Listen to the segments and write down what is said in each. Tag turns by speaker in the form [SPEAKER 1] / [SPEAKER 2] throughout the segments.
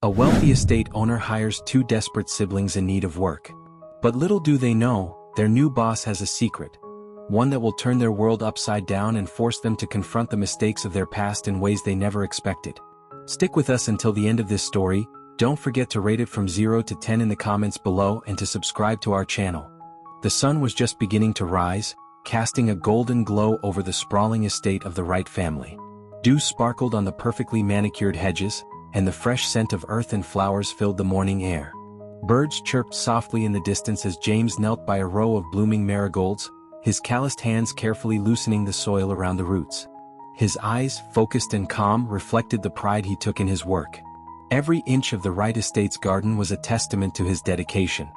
[SPEAKER 1] A wealthy estate owner hires two desperate siblings in need of work. But little do they know, their new boss has a secret. One that will turn their world upside down and force them to confront the mistakes of their past in ways they never expected. Stick with us until the end of this story. Don't forget to rate it from 0 to 10 in the comments below and to subscribe to our channel. The sun was just beginning to rise, casting a golden glow over the sprawling estate of the Wright family. Dew sparkled on the perfectly manicured hedges, and the fresh scent of earth and flowers filled the morning air. Birds chirped softly in the distance as James knelt by a row of blooming marigolds, his calloused hands carefully loosening the soil around the roots. His eyes, focused and calm, reflected the pride he took in his work. Every inch of the Wright estate's garden was a testament to his dedication.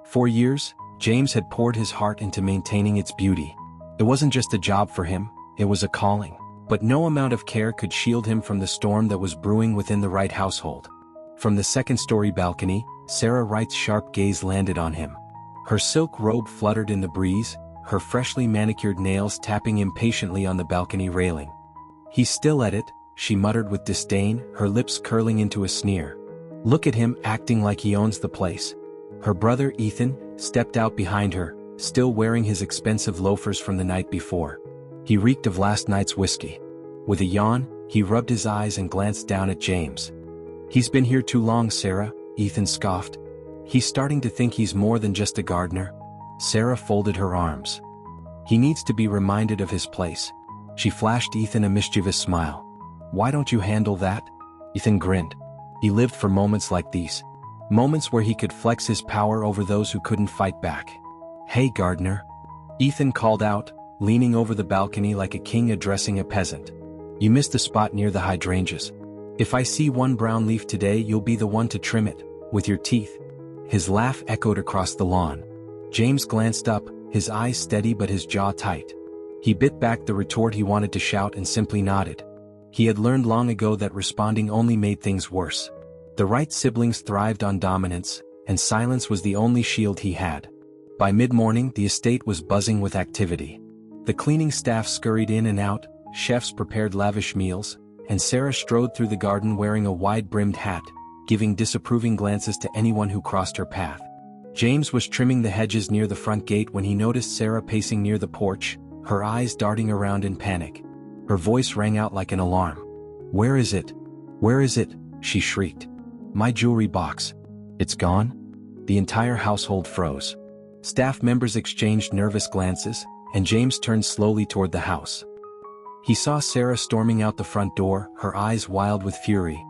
[SPEAKER 1] For years, James had poured his heart into maintaining its beauty. It wasn't just a job for him, it was a calling. But no amount of care could shield him from the storm that was brewing within the Wright household. From the second-story balcony, Sarah Wright's sharp gaze landed on him. Her silk robe fluttered in the breeze, her freshly manicured nails tapping impatiently on the balcony railing. "He's still at it," she muttered with disdain, her lips curling into a sneer. "Look at him acting like he owns the place." Her brother Ethan stepped out behind her, still wearing his expensive loafers from the night before. He reeked of last night's whiskey. With a yawn, he rubbed his eyes and glanced down at James. "He's been here too long, Sarah," Ethan scoffed. "He's starting to think he's more than just a gardener." Sarah folded her arms. "He needs to be reminded of his place." She flashed Ethan a mischievous smile. "Why don't you handle that?" Ethan grinned. He lived for moments like these. Moments where he could flex his power over those who couldn't fight back. "Hey, gardener," Ethan called out, leaning over the balcony like a king addressing a peasant. "You missed the spot near the hydrangeas. If I see one brown leaf today, you'll be the one to trim it, with your teeth." His laugh echoed across the lawn. James glanced up, his eyes steady but his jaw tight. He bit back the retort he wanted to shout and simply nodded. He had learned long ago that responding only made things worse. The Wright siblings thrived on dominance, and silence was the only shield he had. By mid-morning, the estate was buzzing with activity. The cleaning staff scurried in and out, chefs prepared lavish meals, and Sarah strode through the garden wearing a wide-brimmed hat, giving disapproving glances to anyone who crossed her path. James was trimming the hedges near the front gate when he noticed Sarah pacing near the porch, her eyes darting around in panic. Her voice rang out like an alarm. "Where is it? Where is it?" she shrieked. "My jewelry box. It's gone?" The entire household froze. Staff members exchanged nervous glances, and James turned slowly toward the house. He saw Sarah storming out the front door, her eyes wild with fury.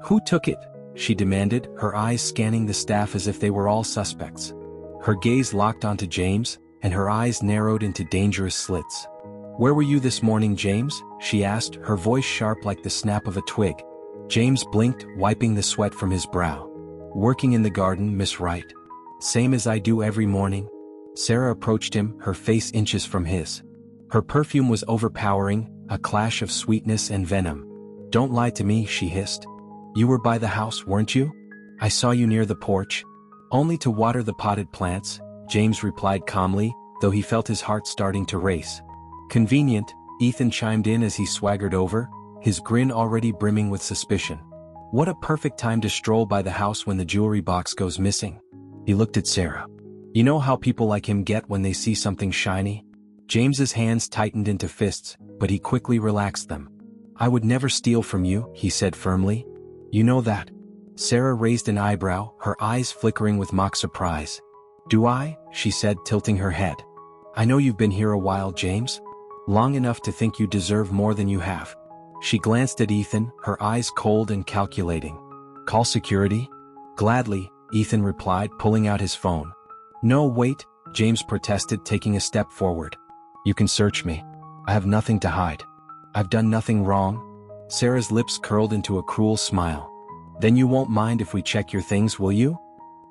[SPEAKER 1] "Who took it?" she demanded, her eyes scanning the staff as if they were all suspects. Her gaze locked onto James, and her eyes narrowed into dangerous slits. "Where were you this morning, James?" she asked, her voice sharp like the snap of a twig. James blinked, wiping the sweat from his brow. "Working in the garden, Miss Wright. Same as I do every morning." Sarah approached him, her face inches from his. Her perfume was overpowering, a clash of sweetness and venom. "Don't lie to me," she hissed. "You were by the house, weren't you? I saw you near the porch." "Only to water the potted plants," James replied calmly, though he felt his heart starting to race. "Convenient," Ethan chimed in as he swaggered over, his grin already brimming with suspicion. "What a perfect time to stroll by the house when the jewelry box goes missing." He looked at Sarah. "You know how people like him get when they see something shiny?" James's hands tightened into fists, but he quickly relaxed them. "I would never steal from you," he said firmly. "You know that." Sarah raised an eyebrow, her eyes flickering with mock surprise. "Do I?" she said, tilting her head. "I know you've been here a while, James. Long enough to think you deserve more than you have." She glanced at Ethan, her eyes cold and calculating. "Call security?" "Gladly," Ethan replied, pulling out his phone. "No, wait," James protested, taking a step forward. "You can search me. I have nothing to hide. I've done nothing wrong." Sarah's lips curled into a cruel smile. "Then you won't mind if we check your things, will you?"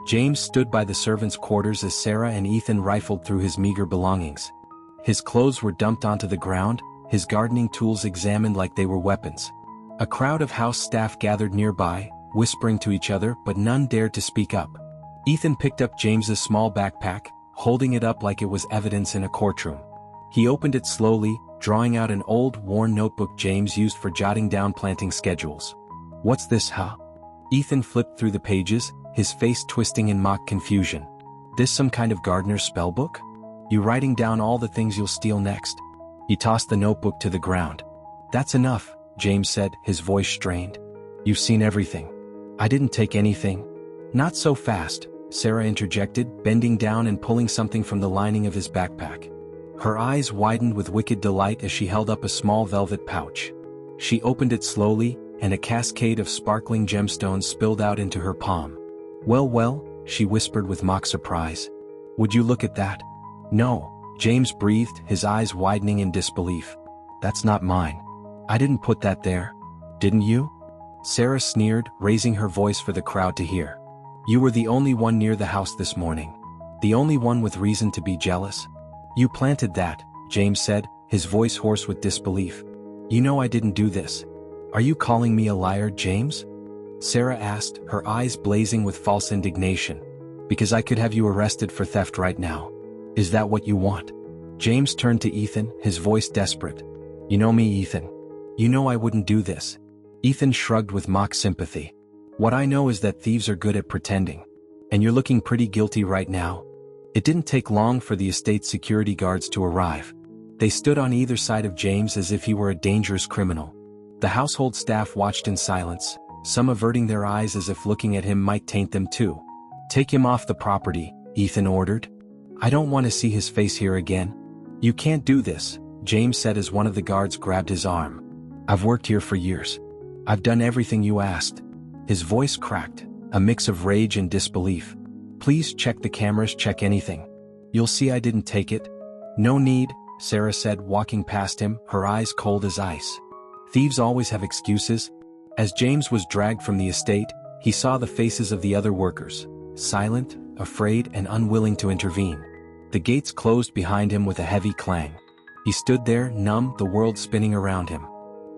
[SPEAKER 1] James stood by the servants' quarters as Sarah and Ethan rifled through his meager belongings. His clothes were dumped onto the ground, his gardening tools examined like they were weapons. A crowd of house staff gathered nearby, whispering to each other, but none dared to speak up. Ethan picked up James's small backpack, holding it up like it was evidence in a courtroom. He opened it slowly, drawing out an old, worn notebook James used for jotting down planting schedules. "What's this, huh?" Ethan flipped through the pages, his face twisting in mock confusion. This some kind of gardener's spellbook? You writing down all the things you'll steal next? He tossed the notebook to the ground. That's enough, James said, his voice strained. You've seen everything. I didn't take anything. Not so fast, Sarah interjected, bending down and pulling something from the lining of his backpack. Her eyes widened with wicked delight as she held up a small velvet pouch. She opened it slowly, and a cascade of sparkling gemstones spilled out into her palm. Well, she whispered with mock surprise. Would you look at that? No, James breathed, his eyes widening in disbelief. That's not mine. I didn't put that there. Didn't you? Sarah sneered, raising her voice for the crowd to hear. You were the only one near the house this morning. The only one with reason to be jealous. You planted that, James said, his voice hoarse with disbelief. You know I didn't do this. Are you calling me a liar, James? Sarah asked, her eyes blazing with false indignation. Because I could have you arrested for theft right now. Is that what you want? James turned to Ethan, his voice desperate. You know me, Ethan. You know I wouldn't do this. Ethan shrugged with mock sympathy. What I know is that thieves are good at pretending. And you're looking pretty guilty right now. It didn't take long for the estate's security guards to arrive. They stood on either side of James as if he were a dangerous criminal. The household staff watched in silence, some averting their eyes as if looking at him might taint them too. Take him off the property, Ethan ordered. I don't want to see his face here again. You can't do this, James said as one of the guards grabbed his arm. I've worked here for years. I've done everything you asked. His voice cracked, a mix of rage and disbelief. Please check the cameras, check anything. You'll see I didn't take it. No need, Sarah said, walking past him, her eyes cold as ice. Thieves always have excuses. As James was dragged from the estate, he saw the faces of the other workers, silent, afraid, and unwilling to intervene. The gates closed behind him with a heavy clang. He stood there, numb, the world spinning around him.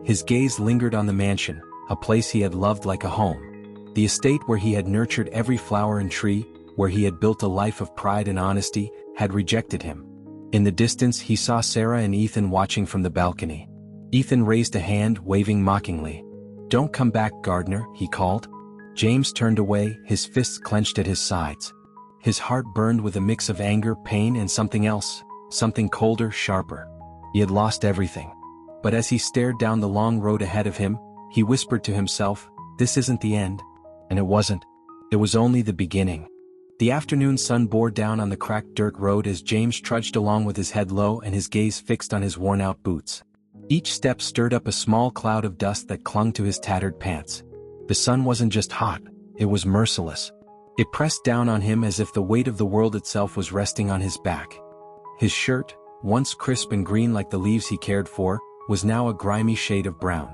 [SPEAKER 1] His gaze lingered on the mansion, a place he had loved like a home. The estate where he had nurtured every flower and tree, where he had built a life of pride and honesty, had rejected him. In the distance he saw Sarah and Ethan watching from the balcony. Ethan raised a hand, waving mockingly. Don't come back, Gardner, he called. James turned away, his fists clenched at his sides. His heart burned with a mix of anger, pain, and something else, something colder, sharper. He had lost everything. But as he stared down the long road ahead of him, he whispered to himself, this isn't the end. And it wasn't. It was only the beginning. The afternoon sun bore down on the cracked dirt road as James trudged along with his head low and his gaze fixed on his worn-out boots. Each step stirred up a small cloud of dust that clung to his tattered pants. The sun wasn't just hot, it was merciless. It pressed down on him as if the weight of the world itself was resting on his back. His shirt, once crisp and green like the leaves he cared for, was now a grimy shade of brown.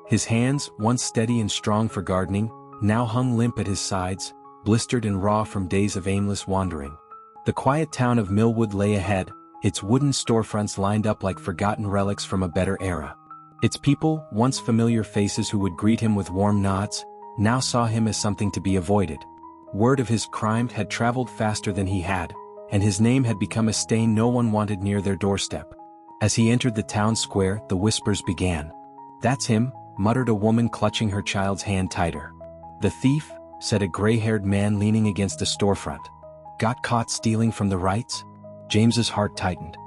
[SPEAKER 1] His hands, once steady and strong for gardening, now hung limp at his sides, blistered and raw from days of aimless wandering. The quiet town of Millwood lay ahead, its wooden storefronts lined up like forgotten relics from a better era. Its people, once familiar faces who would greet him with warm nods, now saw him as something to be avoided. Word of his crime had traveled faster than he had, and his name had become a stain no one wanted near their doorstep. As he entered the town square, the whispers began. That's him, muttered a woman clutching her child's hand tighter. The thief, said a gray-haired man leaning against a storefront. Got caught stealing from the Wrights? James's heart tightened.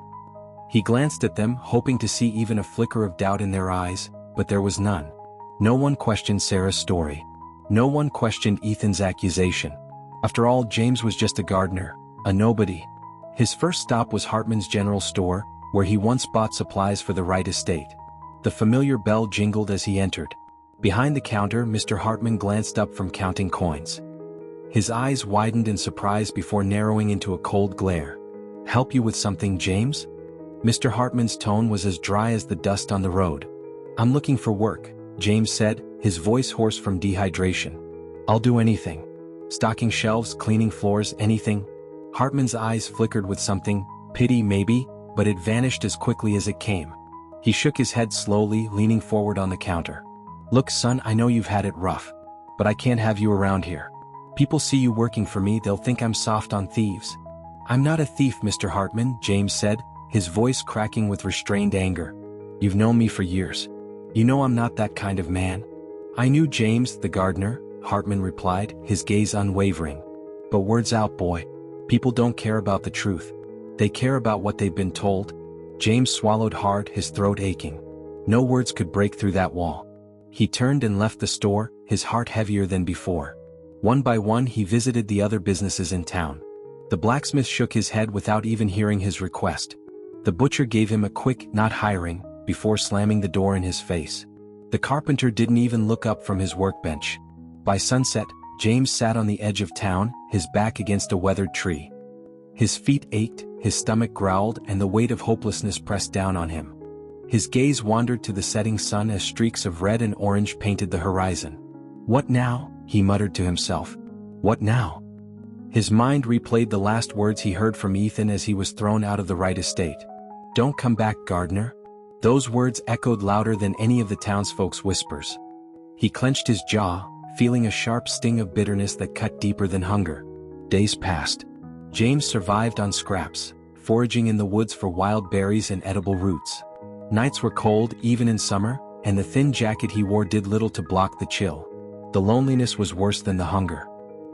[SPEAKER 1] He glanced at them, hoping to see even a flicker of doubt in their eyes, but there was none. No one questioned Sarah's story. No one questioned Ethan's accusation. After all, James was just a gardener, a nobody. His first stop was Hartman's General Store, where he once bought supplies for the Wright estate. The familiar bell jingled as he entered. Behind the counter, Mr. Hartman glanced up from counting coins. His eyes widened in surprise before narrowing into a cold glare. Help you with something, James? Mr. Hartman's tone was as dry as the dust on the road. I'm looking for work, James said, his voice hoarse from dehydration. I'll do anything. Stocking shelves, cleaning floors, anything. Hartman's eyes flickered with something, pity maybe, but it vanished as quickly as it came. He shook his head slowly, leaning forward on the counter. Look, son, I know you've had it rough. But I can't have you around here. People see you working for me, they'll think I'm soft on thieves. I'm not a thief, Mr. Hartman, James said, his voice cracking with restrained anger. You've known me for years. You know I'm not that kind of man. I knew James, the gardener, Hartman replied, his gaze unwavering. But word's out, boy. People don't care about the truth. They care about what they've been told. James swallowed hard, his throat aching. No words could break through that wall. He turned and left the store, his heart heavier than before. One by one he visited the other businesses in town. The blacksmith shook his head without even hearing his request. The butcher gave him a quick, "not hiring," before slamming the door in his face. The carpenter didn't even look up from his workbench. By sunset, James sat on the edge of town, his back against a weathered tree. His feet ached, his stomach growled, and the weight of hopelessness pressed down on him. His gaze wandered to the setting sun as streaks of red and orange painted the horizon. "What now?" he muttered to himself. "What now?" His mind replayed the last words he heard from Ethan as he was thrown out of the Wright estate. "Don't come back, Gardner." Those words echoed louder than any of the townsfolk's whispers. He clenched his jaw, feeling a sharp sting of bitterness that cut deeper than hunger. Days passed. James survived on scraps, foraging in the woods for wild berries and edible roots. Nights were cold even in summer, and the thin jacket he wore did little to block the chill. The loneliness was worse than the hunger.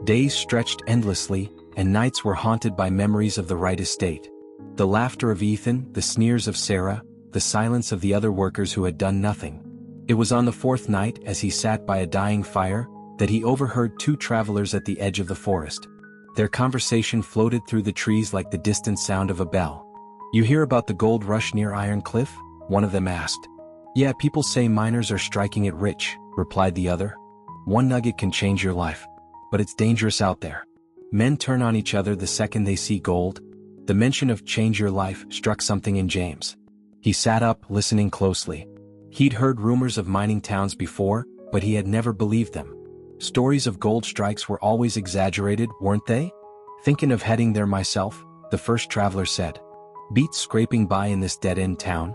[SPEAKER 1] Days stretched endlessly, and nights were haunted by memories of the Wright estate. The laughter of Ethan, the sneers of Sarah, the silence of the other workers who had done nothing. It was on the fourth night, as he sat by a dying fire, that he overheard two travelers at the edge of the forest. Their conversation floated through the trees like the distant sound of a bell. "You hear about the gold rush near Iron Cliff?" one of them asked. "Yeah, people say miners are striking it rich," replied the other. "One nugget can change your life. But it's dangerous out there. Men turn on each other the second they see gold." The mention of "change your life" struck something in James. He sat up, listening closely. He'd heard rumors of mining towns before, but he had never believed them. Stories of gold strikes were always exaggerated, weren't they? "Thinking of heading there myself," the first traveler said. "Beats scraping by in this dead-end town."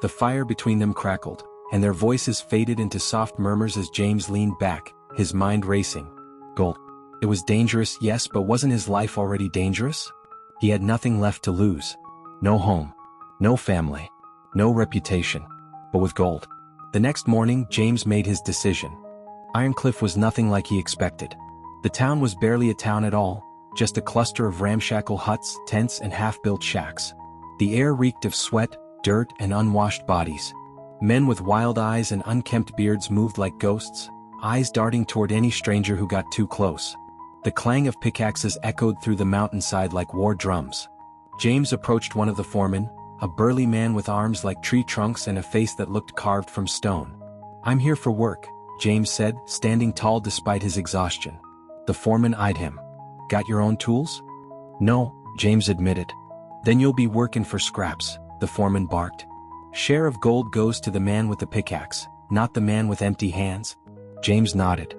[SPEAKER 1] The fire between them crackled, and their voices faded into soft murmurs as James leaned back, his mind racing. Gold. It was dangerous, yes, but wasn't his life already dangerous? He had nothing left to lose. No home. No family. No reputation. But with gold. The next morning, James made his decision. Ironcliff was nothing like he expected. The town was barely a town at all, just a cluster of ramshackle huts, tents, and half-built shacks. The air reeked of sweat, dirt, and unwashed bodies. Men with wild eyes and unkempt beards moved like ghosts, eyes darting toward any stranger who got too close. The clang of pickaxes echoed through the mountainside like war drums. James approached one of the foremen, a burly man with arms like tree trunks and a face that looked carved from stone. "I'm here for work," James said, standing tall despite his exhaustion. The foreman eyed him. "Got your own tools?" "No," James admitted. "Then you'll be working for scraps," the foreman barked. "Share of gold goes to the man with the pickaxe, not the man with empty hands." James nodded.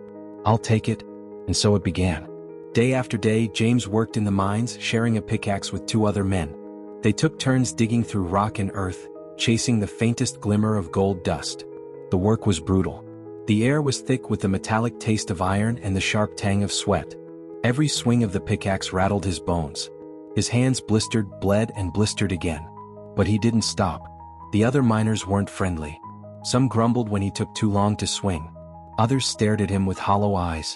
[SPEAKER 1] "I'll take it." And so it began. Day after day, James worked in the mines, sharing a pickaxe with two other men. They took turns digging through rock and earth, chasing the faintest glimmer of gold dust. The work was brutal. The air was thick with the metallic taste of iron and the sharp tang of sweat. Every swing of the pickaxe rattled his bones. His hands blistered, bled, and blistered again. But he didn't stop. The other miners weren't friendly. Some grumbled when he took too long to swing. Others stared at him with hollow eyes.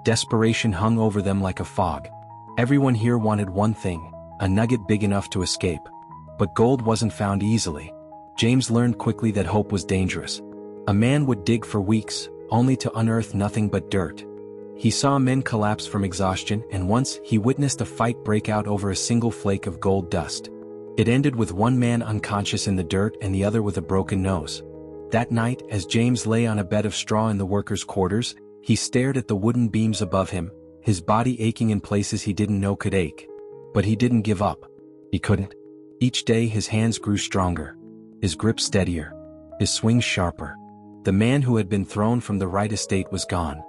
[SPEAKER 1] Desperation hung over them like a fog. Everyone here wanted one thing, a nugget big enough to escape. But gold wasn't found easily. James learned quickly that hope was dangerous. A man would dig for weeks, only to unearth nothing but dirt. He saw men collapse from exhaustion, and once he witnessed a fight break out over a single flake of gold dust. It ended with one man unconscious in the dirt and the other with a broken nose. That night, as James lay on a bed of straw in the workers' quarters, he stared at the wooden beams above him, his body aching in places he didn't know could ache. But he didn't give up. He couldn't. Each day his hands grew stronger, his grip steadier, his swings sharper. The man who had been thrown from the Wright estate was gone.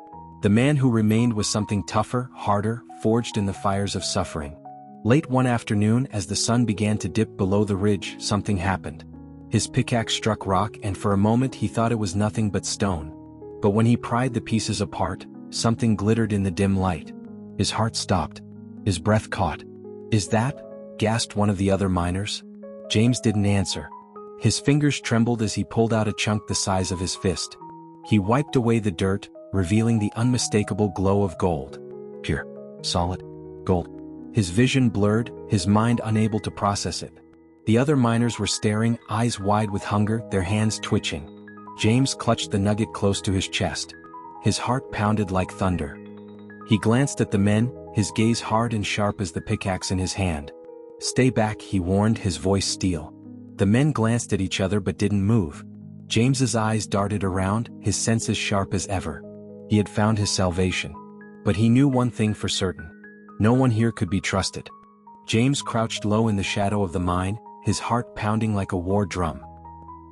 [SPEAKER 1] The man who remained was something tougher, harder, forged in the fires of suffering. Late one afternoon, as the sun began to dip below the ridge, something happened. His pickaxe struck rock, and for a moment he thought it was nothing but stone. But when he pried the pieces apart, something glittered in the dim light. His heart stopped. His breath caught. "Is that?" gasped one of the other miners. James didn't answer. His fingers trembled as he pulled out a chunk the size of his fist. He wiped away the dirt, revealing the unmistakable glow of gold. Pure, solid, gold. His vision blurred, his mind unable to process it. The other miners were staring, eyes wide with hunger, their hands twitching. James clutched the nugget close to his chest. His heart pounded like thunder. He glanced at the men, his gaze hard and sharp as the pickaxe in his hand. "Stay back," he warned, his voice steel. The men glanced at each other but didn't move. James's eyes darted around, his senses sharp as ever. He had found his salvation. But he knew one thing for certain. No one here could be trusted. James crouched low in the shadow of the mine, his heart pounding like a war drum.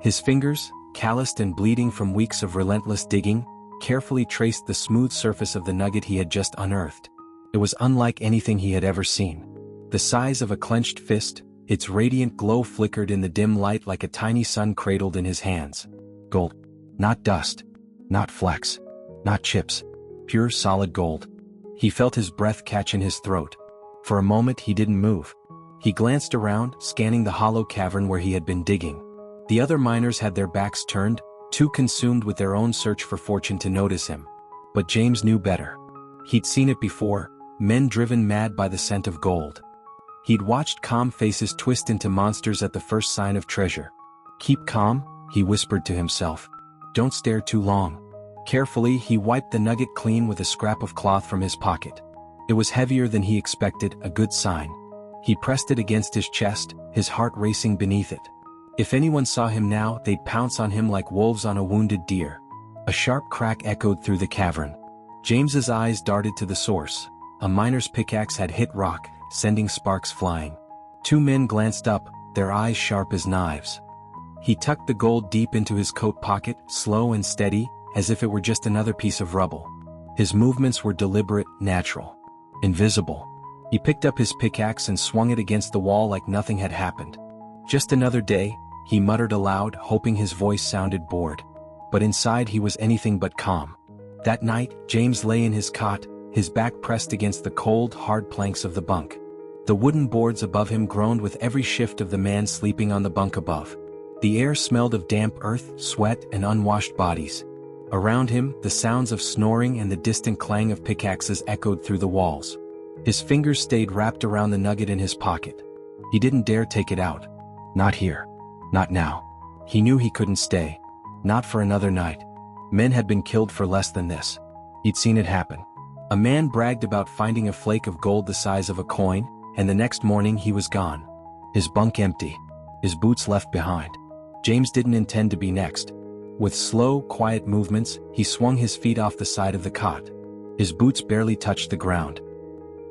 [SPEAKER 1] His fingers, calloused and bleeding from weeks of relentless digging, carefully traced the smooth surface of the nugget he had just unearthed. It was unlike anything he had ever seen. The size of a clenched fist, its radiant glow flickered in the dim light like a tiny sun cradled in his hands. Gold. Not dust. Not flecks. Not chips. Pure solid gold. He felt his breath catch in his throat. For a moment he didn't move. He glanced around, scanning the hollow cavern where he had been digging. The other miners had their backs turned, too consumed with their own search for fortune to notice him. But James knew better. He'd seen it before, men driven mad by the scent of gold. He'd watched calm faces twist into monsters at the first sign of treasure. "Keep calm," he whispered to himself. "Don't stare too long." Carefully, he wiped the nugget clean with a scrap of cloth from his pocket. It was heavier than he expected, a good sign. He pressed it against his chest, his heart racing beneath it. If anyone saw him now, they'd pounce on him like wolves on a wounded deer. A sharp crack echoed through the cavern. James's eyes darted to the source. A miner's pickaxe had hit rock, sending sparks flying. Two men glanced up, their eyes sharp as knives. He tucked the gold deep into his coat pocket, slow and steady, as if it were just another piece of rubble. His movements were deliberate, natural. Invisible. He picked up his pickaxe and swung it against the wall like nothing had happened. "Just another day," he muttered aloud, hoping his voice sounded bored. But inside he was anything but calm. That night, James lay in his cot, his back pressed against the cold, hard planks of the bunk. The wooden boards above him groaned with every shift of the man sleeping on the bunk above. The air smelled of damp earth, sweat, and unwashed bodies. Around him, the sounds of snoring and the distant clang of pickaxes echoed through the walls. His fingers stayed wrapped around the nugget in his pocket. He didn't dare take it out. Not here. Not now. He knew he couldn't stay. Not for another night. Men had been killed for less than this. He'd seen it happen. A man bragged about finding a flake of gold the size of a coin, and the next morning he was gone. His bunk empty. His boots left behind. James didn't intend to be next. With slow, quiet movements, he swung his feet off the side of the cot. His boots barely touched the ground.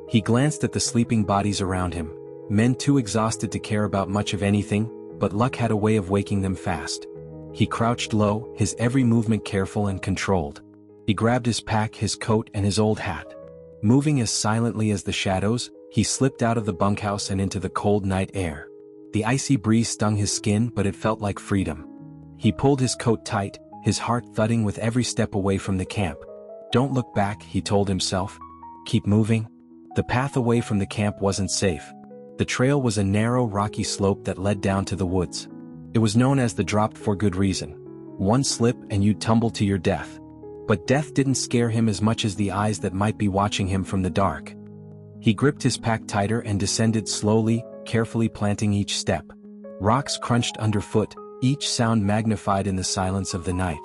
[SPEAKER 1] He glanced at the sleeping bodies around him, men too exhausted to care about much of anything, but luck had a way of waking them fast. He crouched low, his every movement careful and controlled. He grabbed his pack, his coat, and his old hat. Moving as silently as the shadows, he slipped out of the bunkhouse and into the cold night air. The icy breeze stung his skin, but it felt like freedom. He pulled his coat tight, his heart thudding with every step away from the camp. "Don't look back," he told himself. "Keep moving." The path away from the camp wasn't safe. The trail was a narrow, rocky slope that led down to the woods. It was known as the drop for good reason. One slip and you'd tumble to your death. But death didn't scare him as much as the eyes that might be watching him from the dark. He gripped his pack tighter and descended slowly, carefully planting each step. Rocks crunched underfoot, each sound magnified in the silence of the night.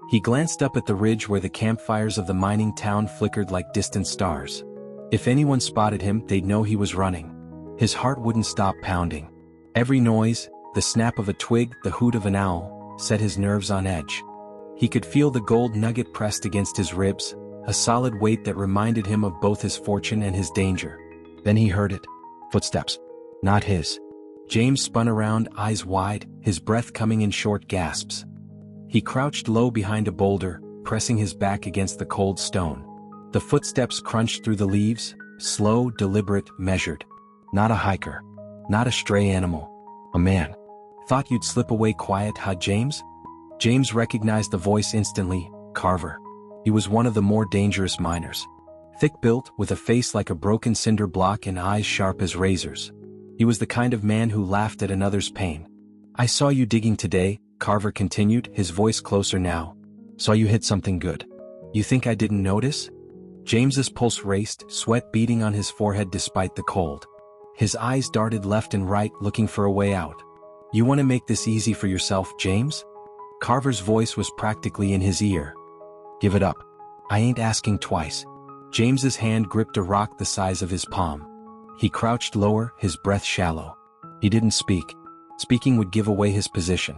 [SPEAKER 1] He glanced up at the ridge where the campfires of the mining town flickered like distant stars. If anyone spotted him, they'd know he was running. His heart wouldn't stop pounding. Every noise, the snap of a twig, the hoot of an owl, set his nerves on edge. He could feel the gold nugget pressed against his ribs, a solid weight that reminded him of both his fortune and his danger. Then he heard it. Footsteps. Not his. James spun around, eyes wide, his breath coming in short gasps. He crouched low behind a boulder, pressing his back against the cold stone. The footsteps crunched through the leaves, slow, deliberate, measured. Not a hiker. Not a stray animal. A man. "Thought you'd slip away quiet, huh, James?" James recognized the voice instantly. Carver. He was one of the more dangerous miners. Thick-built, with a face like a broken cinder block and eyes sharp as razors. He was the kind of man who laughed at another's pain. "I saw you digging today," Carver continued, his voice closer now. "Saw you hit something good." You think I didn't notice? James's pulse raced, sweat beading on his forehead despite the cold. His eyes darted left and right, looking for a way out. You want to make this easy for yourself, James? Carver's voice was practically in his ear. Give it up. I ain't asking twice. James's hand gripped a rock the size of his palm. He crouched lower, his breath shallow. He didn't speak. Speaking would give away his position.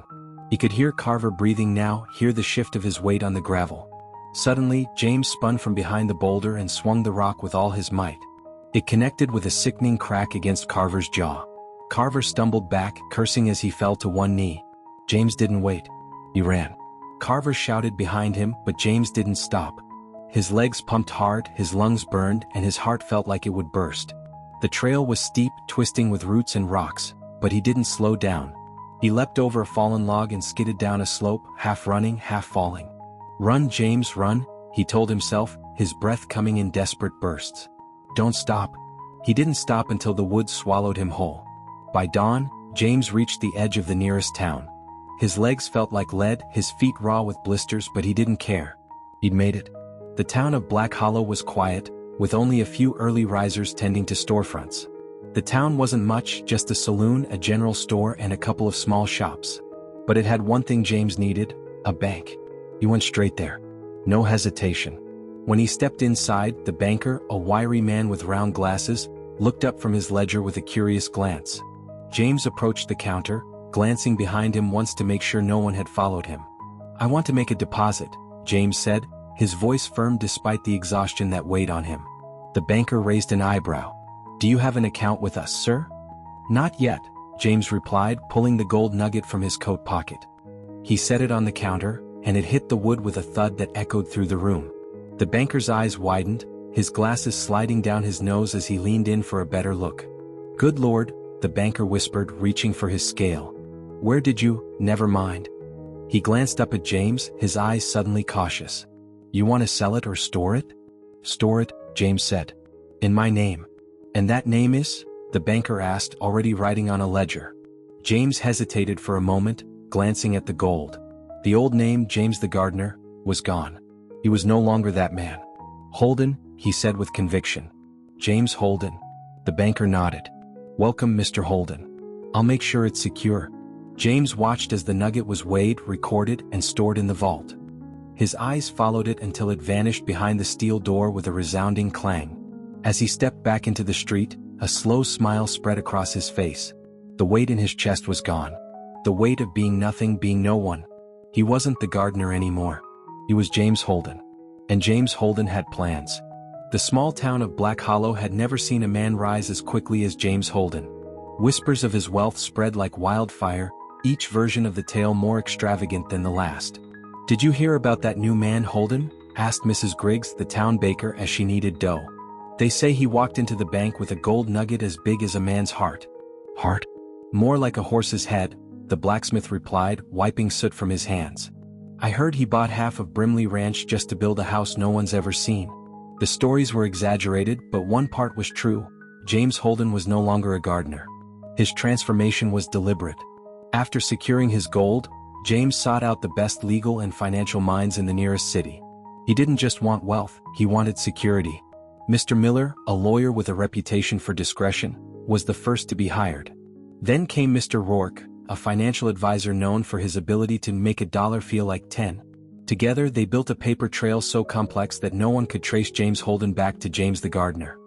[SPEAKER 1] He could hear Carver breathing now, hear the shift of his weight on the gravel. Suddenly, James spun from behind the boulder and swung the rock with all his might. It connected with a sickening crack against Carver's jaw. Carver stumbled back, cursing as he fell to one knee. James didn't wait. He ran. Carver shouted behind him, but James didn't stop. His legs pumped hard, his lungs burned, and his heart felt like it would burst. The trail was steep, twisting with roots and rocks, but he didn't slow down. He leapt over a fallen log and skidded down a slope, half running, half falling. Run, James, run, he told himself, his breath coming in desperate bursts. Don't stop. He didn't stop until the woods swallowed him whole. By dawn, James reached the edge of the nearest town. His legs felt like lead, his feet raw with blisters, but he didn't care. He'd made it. The town of Black Hollow was quiet, with only a few early risers tending to storefronts. The town wasn't much, just a saloon, a general store, and a couple of small shops. But it had one thing James needed: a bank. He went straight there. No hesitation. When he stepped inside, the banker, a wiry man with round glasses, looked up from his ledger with a curious glance. James approached the counter, glancing behind him once to make sure no one had followed him. I want to make a deposit, James said, his voice firm despite the exhaustion that weighed on him. The banker raised an eyebrow. Do you have an account with us, sir? Not yet, James replied, pulling the gold nugget from his coat pocket. He set it on the counter, and it hit the wood with a thud that echoed through the room. The banker's eyes widened, his glasses sliding down his nose as he leaned in for a better look. Good Lord, the banker whispered, reaching for his scale. Where did you? Never mind. He glanced up at James, his eyes suddenly cautious. You want to sell it or store it? Store it, James said. In my name. And that name is? The banker asked, already writing on a ledger. James hesitated for a moment, glancing at the gold. The old name, James the gardener, was gone. He was no longer that man. Holden, he said with conviction. James Holden. The banker nodded. Welcome, Mr. Holden. I'll make sure it's secure. James watched as the nugget was weighed, recorded, and stored in the vault. His eyes followed it until it vanished behind the steel door with a resounding clang. As he stepped back into the street, a slow smile spread across his face. The weight in his chest was gone. The weight of being nothing, being no one. He wasn't the gardener anymore. He was James Holden. And James Holden had plans. The small town of Black Hollow had never seen a man rise as quickly as James Holden. Whispers of his wealth spread like wildfire, each version of the tale more extravagant than the last. Did you hear about that new man, Holden? Asked Mrs. Griggs, the town baker, as she kneaded dough. They say he walked into the bank with a gold nugget as big as a man's heart. Heart? More like a horse's head, the blacksmith replied, wiping soot from his hands. I heard he bought half of Brimley Ranch just to build a house no one's ever seen. The stories were exaggerated, but one part was true. James Holden was no longer a gardener. His transformation was deliberate. After securing his gold, James sought out the best legal and financial minds in the nearest city. He didn't just want wealth, he wanted security. Mr. Miller, a lawyer with a reputation for discretion, was the first to be hired. Then came Mr. Rourke, a financial advisor known for his ability to make a dollar feel like 10. Together they built a paper trail so complex that no one could trace James Holden back to James the gardener.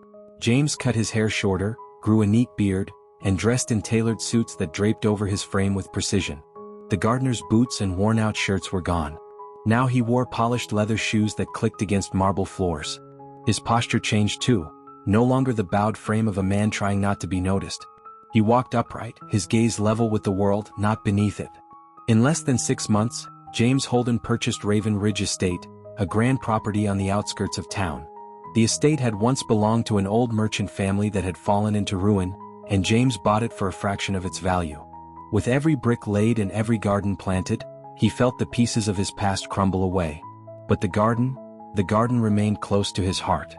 [SPEAKER 1] James cut his hair shorter, grew a neat beard, and dressed in tailored suits that draped over his frame with precision. The gardener's boots and worn-out shirts were gone. Now he wore polished leather shoes that clicked against marble floors. His posture changed too, no longer the bowed frame of a man trying not to be noticed. He walked upright, his gaze level with the world, not beneath it. In less than 6 months, James Holden purchased Raven Ridge Estate, a grand property on the outskirts of town. The estate had once belonged to an old merchant family that had fallen into ruin, and James bought it for a fraction of its value. With every brick laid and every garden planted, he felt the pieces of his past crumble away. But the garden remained close to his heart.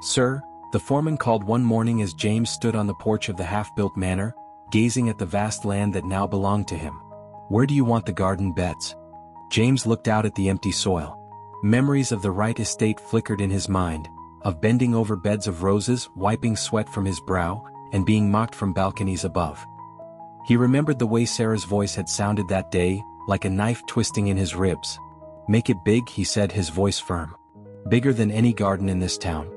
[SPEAKER 1] Sir, the foreman called one morning as James stood on the porch of the half-built manor, gazing at the vast land that now belonged to him. Where do you want the garden beds? James looked out at the empty soil. Memories of the right estate flickered in his mind, of bending over beds of roses, wiping sweat from his brow, and being mocked from balconies above. He remembered the way Sarah's voice had sounded that day, like a knife twisting in his ribs. "Make it big," he said, his voice firm. "Bigger than any garden in this town.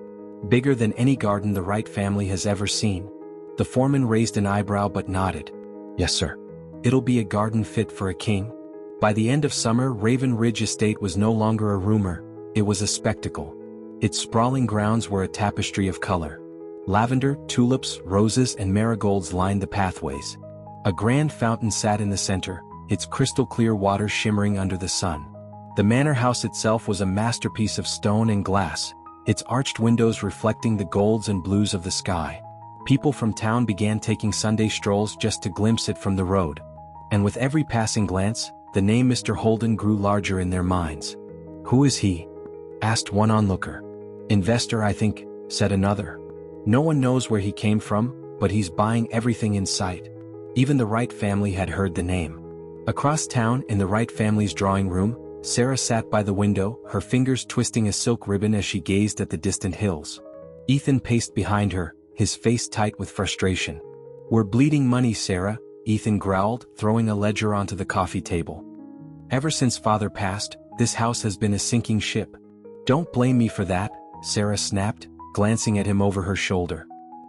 [SPEAKER 1] Bigger than any garden the Wright family has ever seen." The foreman raised an eyebrow but nodded. "Yes, sir. It'll be a garden fit for a king." By the end of summer, Raven Ridge Estate was no longer a rumor, it was a spectacle. Its sprawling grounds were a tapestry of color. Lavender, tulips, roses, and marigolds lined the pathways. A grand fountain sat in the center, its crystal-clear water shimmering under the sun. The manor house itself was a masterpiece of stone and glass, its arched windows reflecting the golds and blues of the sky. People from town began taking Sunday strolls just to glimpse it from the road. And with every passing glance, the name Mr. Holden grew larger in their minds. "Who is he?" asked one onlooker. "Investor, I think," said another. "No one knows where he came from, but he's buying everything in sight." Even the Wright family had heard the name. Across town, in the Wright family's drawing room, Sarah sat by the window, her fingers twisting a silk ribbon as she gazed at the distant hills. Ethan paced behind her, his face tight with frustration. "We're bleeding money, Sarah," Ethan growled, throwing a ledger onto the coffee table. "Ever since Father passed, this house has been a sinking ship." "Don't blame me for that," Sarah snapped, glancing at him over her shoulder.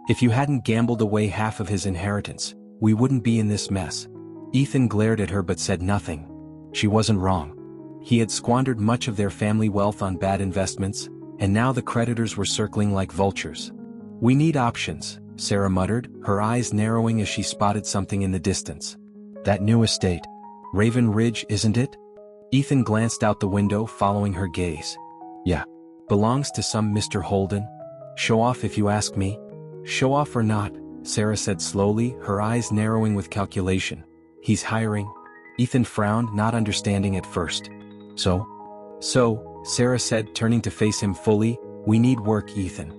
[SPEAKER 1] "If you hadn't gambled away half of his inheritance, we wouldn't be in this mess." Ethan glared at her but said nothing. She wasn't wrong. He had squandered much of their family wealth on bad investments, and now the creditors were circling like vultures. "We need options," Sarah muttered, her eyes narrowing as she spotted something in the distance. "That new estate. Raven Ridge, isn't it?" Ethan glanced out the window, following her gaze. "Yeah. Belongs to some Mr. Holden. Show off if you ask me." "Show off or not," Sarah said slowly, her eyes narrowing with calculation. "He's hiring." Ethan frowned, not understanding at first. So, Sarah said, turning to face him fully, "We need work, Ethan.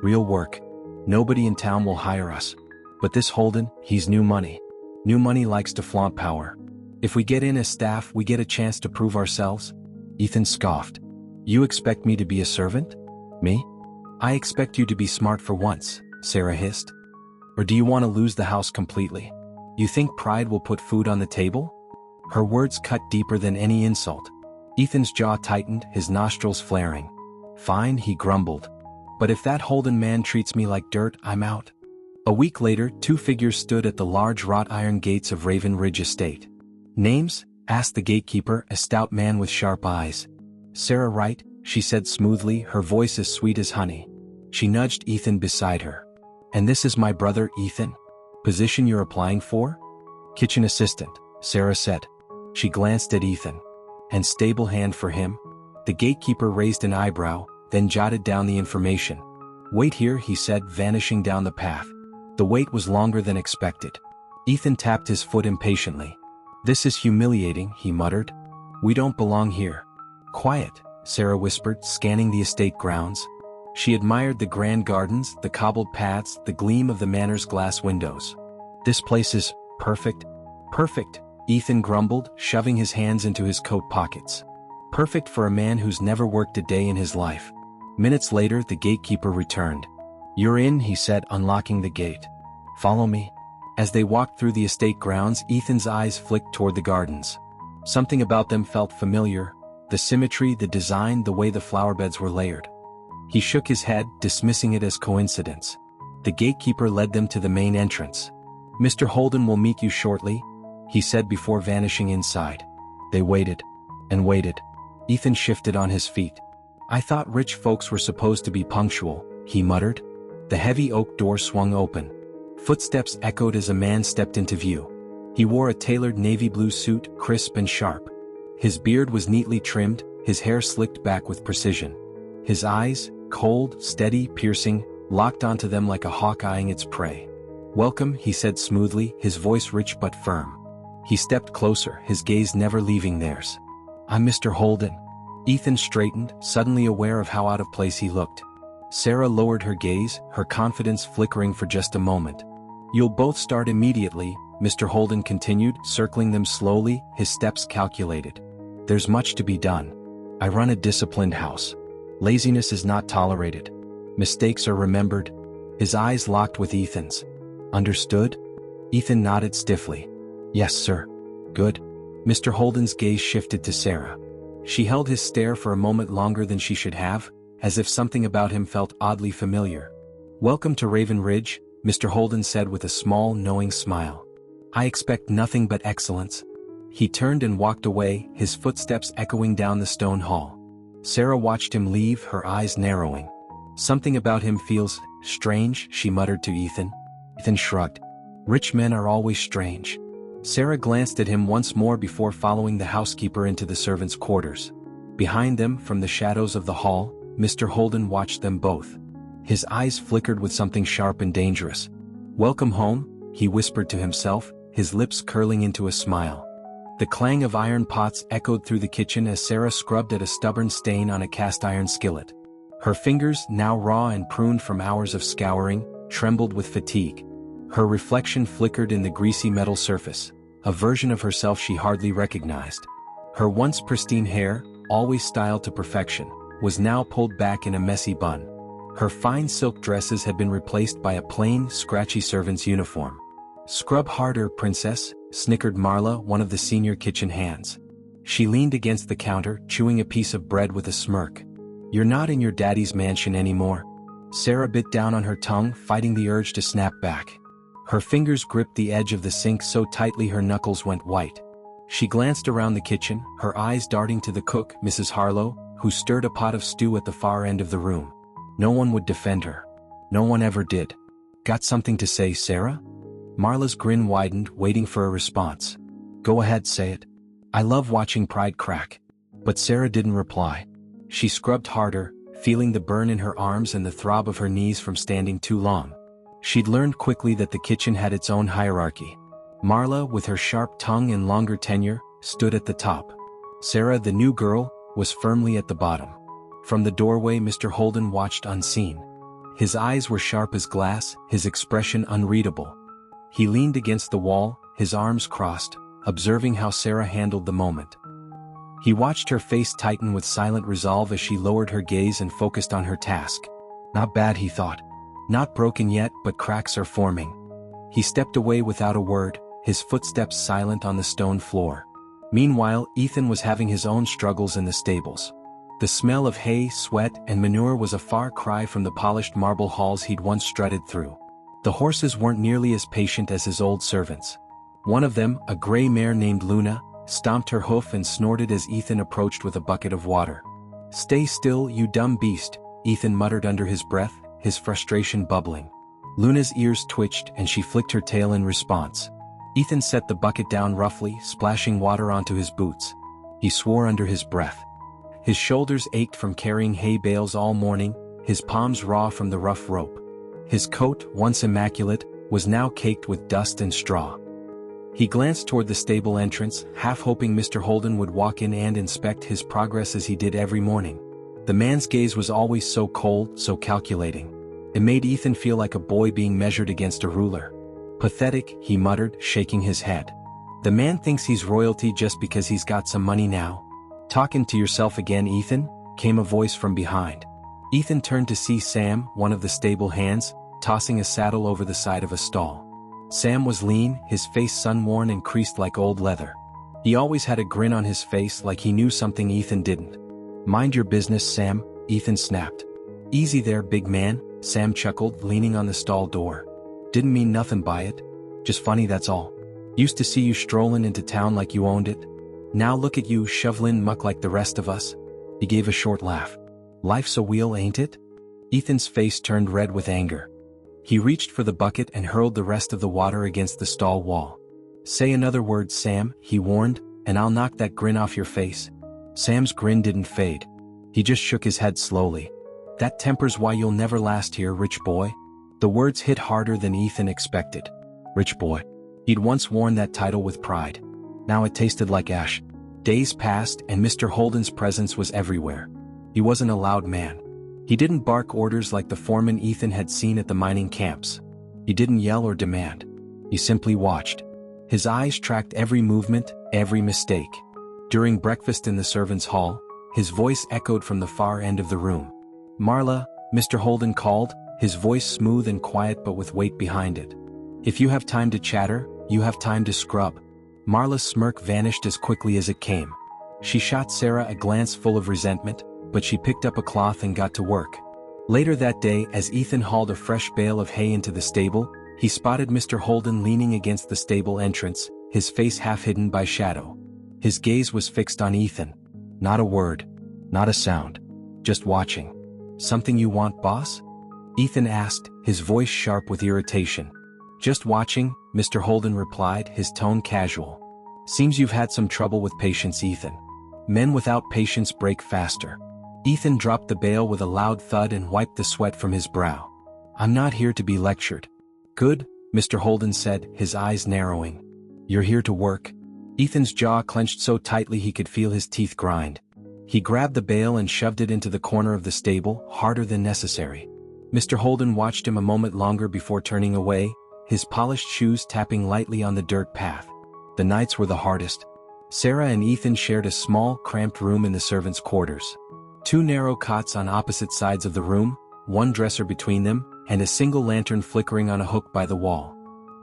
[SPEAKER 1] Real work. Nobody in town will hire us. But this Holden, he's new money. New money likes to flaunt power. If we get in as staff, we get a chance to prove ourselves." Ethan scoffed. "You expect me to be a servant? Me? I expect you to be smart for once," Sarah hissed. "Or do you want to lose the house completely? You think pride will put food on the table?" Her words cut deeper than any insult. Ethan's jaw tightened, his nostrils flaring. "Fine," he grumbled. "But if that Holden man treats me like dirt, I'm out." A week later, two figures stood at the large wrought iron gates of Raven Ridge Estate. "Names?" asked the gatekeeper, a stout man with sharp eyes. "Sarah Wright," she said smoothly, her voice as sweet as honey. She nudged Ethan beside her. "And this is my brother, Ethan. Position you're applying for?" "Kitchen assistant," Sarah said. She glanced at Ethan. "And stable hand for him?" The gatekeeper raised an eyebrow, then jotted down the information. "Wait here," he said, vanishing down the path. The wait was longer than expected. Ethan tapped his foot impatiently. "This is humiliating," he muttered. "We don't belong here." "Quiet," Sarah whispered, scanning the estate grounds. She admired the grand gardens, the cobbled paths, the gleam of the manor's glass windows. "This place is perfect." "Perfect," Ethan grumbled, shoving his hands into his coat pockets. "Perfect for a man who's never worked a day in his life." Minutes later, the gatekeeper returned. "You're in," he said, unlocking the gate. "Follow me." As they walked through the estate grounds, Ethan's eyes flicked toward the gardens. Something about them felt familiar, the symmetry, the design, the way the flowerbeds were layered. He shook his head, dismissing it as coincidence. The gatekeeper led them to the main entrance. "Mr. Holden will meet you shortly," he said before vanishing inside. They waited. And waited. Ethan shifted on his feet. "I thought rich folks were supposed to be punctual," he muttered. The heavy oak door swung open. Footsteps echoed as a man stepped into view. He wore a tailored navy blue suit, crisp and sharp. His beard was neatly trimmed, his hair slicked back with precision. His eyes, cold, steady, piercing, locked onto them like a hawk eyeing its prey. "Welcome," he said smoothly, his voice rich but firm. He stepped closer, his gaze never leaving theirs. "I'm Mr. Holden." Ethan straightened, suddenly aware of how out of place he looked. Sarah lowered her gaze, her confidence flickering for just a moment. "You'll both start immediately," Mr. Holden continued, circling them slowly, his steps calculated. "There's much to be done. I run a disciplined house. Laziness is not tolerated. Mistakes are remembered. His eyes locked with Ethan's. Understood? Ethan nodded stiffly. Yes, sir. Good. Mr. Holden's gaze shifted to Sarah. She held his stare for a moment longer than she should have, as if something about him felt oddly familiar. Welcome to Raven Ridge, Mr. Holden said with a small, knowing smile. I expect nothing but excellence. He turned and walked away, his footsteps echoing down the stone hall. Sarah watched him leave, her eyes narrowing. Something about him feels strange, she muttered to Ethan. Ethan shrugged. Rich men are always strange. Sarah glanced at him once more before following the housekeeper into the servants' quarters. Behind them, from the shadows of the hall, Mr. Holden watched them both. His eyes flickered with something sharp and dangerous. Welcome home, he whispered to himself, his lips curling into a smile. The clang of iron pots echoed through the kitchen as Sarah scrubbed at a stubborn stain on a cast-iron skillet. Her fingers, now raw and pruned from hours of scouring, trembled with fatigue. Her reflection flickered in the greasy metal surface, a version of herself she hardly recognized. Her once pristine hair, always styled to perfection, was now pulled back in a messy bun. Her fine silk dresses had been replaced by a plain, scratchy servant's uniform. Scrub harder, princess, snickered Marla, one of the senior kitchen hands. She leaned against the counter, chewing a piece of bread with a smirk. You're not in your daddy's mansion anymore. Sarah bit down on her tongue, fighting the urge to snap back. Her fingers gripped the edge of the sink so tightly her knuckles went white. She glanced around the kitchen, her eyes darting to the cook, Mrs. Harlow, who stirred a pot of stew at the far end of the room. No one would defend her. No one ever did. Got something to say, Sarah? Marla's grin widened, waiting for a response. Go ahead, say it. I love watching pride crack. But Sarah didn't reply. She scrubbed harder, feeling the burn in her arms and the throb of her knees from standing too long. She'd learned quickly that the kitchen had its own hierarchy. Marla, with her sharp tongue and longer tenure, stood at the top. Sarah, the new girl, was firmly at the bottom. From the doorway, Mr. Holden watched unseen. His eyes were sharp as glass, his expression unreadable. He leaned against the wall, his arms crossed, observing how Sarah handled the moment. He watched her face tighten with silent resolve as she lowered her gaze and focused on her task. Not bad, he thought. Not broken yet, but cracks are forming. He stepped away without a word, his footsteps silent on the stone floor. Meanwhile, Ethan was having his own struggles in the stables. The smell of hay, sweat, and manure was a far cry from the polished marble halls he'd once strutted through. The horses weren't nearly as patient as his old servants. One of them, a gray mare named Luna, stomped her hoof and snorted as Ethan approached with a bucket of water. Stay still, you dumb beast, Ethan muttered under his breath, his frustration bubbling. Luna's ears twitched and she flicked her tail in response. Ethan set the bucket down roughly, splashing water onto his boots. He swore under his breath. His shoulders ached from carrying hay bales all morning, his palms raw from the rough rope. His coat, once immaculate, was now caked with dust and straw. He glanced toward the stable entrance, half hoping Mr. Holden would walk in and inspect his progress as he did every morning. The man's gaze was always so cold, so calculating. It made Ethan feel like a boy being measured against a ruler. Pathetic, he muttered, shaking his head. The man thinks he's royalty just because he's got some money now. Talking to yourself again, Ethan? Came a voice from behind. Ethan turned to see Sam, one of the stable hands, tossing a saddle over the side of a stall. Sam was lean, his face sun-worn and creased like old leather. He always had a grin on his face like he knew something Ethan didn't. Mind your business, Sam, Ethan snapped. Easy there, big man, Sam chuckled, leaning on the stall door. Didn't mean nothing by it. Just funny, that's all. Used to see you strolling into town like you owned it. Now look at you shoveling muck like the rest of us. He gave a short laugh. Life's a wheel, ain't it? Ethan's face turned red with anger. He reached for the bucket and hurled the rest of the water against the stall wall. Say another word, Sam, he warned, and I'll knock that grin off your face. Sam's grin didn't fade. He just shook his head slowly. That temper's why you'll never last here, rich boy. The words hit harder than Ethan expected. Rich boy. He'd once worn that title with pride. Now it tasted like ash. Days passed and Mr. Holden's presence was everywhere. He wasn't a loud man. He didn't bark orders like the foreman Ethan had seen at the mining camps. He didn't yell or demand. He simply watched. His eyes tracked every movement, every mistake. During breakfast in the servants' hall, his voice echoed from the far end of the room. "Marla," Mr. Holden called, his voice smooth and quiet but with weight behind it. "If you have time to chatter, you have time to scrub." Marla's smirk vanished as quickly as it came. She shot Sarah a glance full of resentment, but she picked up a cloth and got to work. Later that day, as Ethan hauled a fresh bale of hay into the stable, he spotted Mr. Holden leaning against the stable entrance, his face half hidden by shadow. His gaze was fixed on Ethan. Not a word, not a sound, just watching. "Something you want, boss?" Ethan asked, his voice sharp with irritation. "Just watching," Mr. Holden replied, his tone casual. "Seems you've had some trouble with patience, Ethan. Men without patience break faster." Ethan dropped the bale with a loud thud and wiped the sweat from his brow. "I'm not here to be lectured." "Good," Mr. Holden said, his eyes narrowing. "You're here to work?" Ethan's jaw clenched so tightly he could feel his teeth grind. He grabbed the bale and shoved it into the corner of the stable, harder than necessary. Mr. Holden watched him a moment longer before turning away, his polished shoes tapping lightly on the dirt path. The nights were the hardest. Sarah and Ethan shared a small, cramped room in the servants' quarters. 2 narrow cots on opposite sides of the room, 1 dresser between them, and a single lantern flickering on a hook by the wall.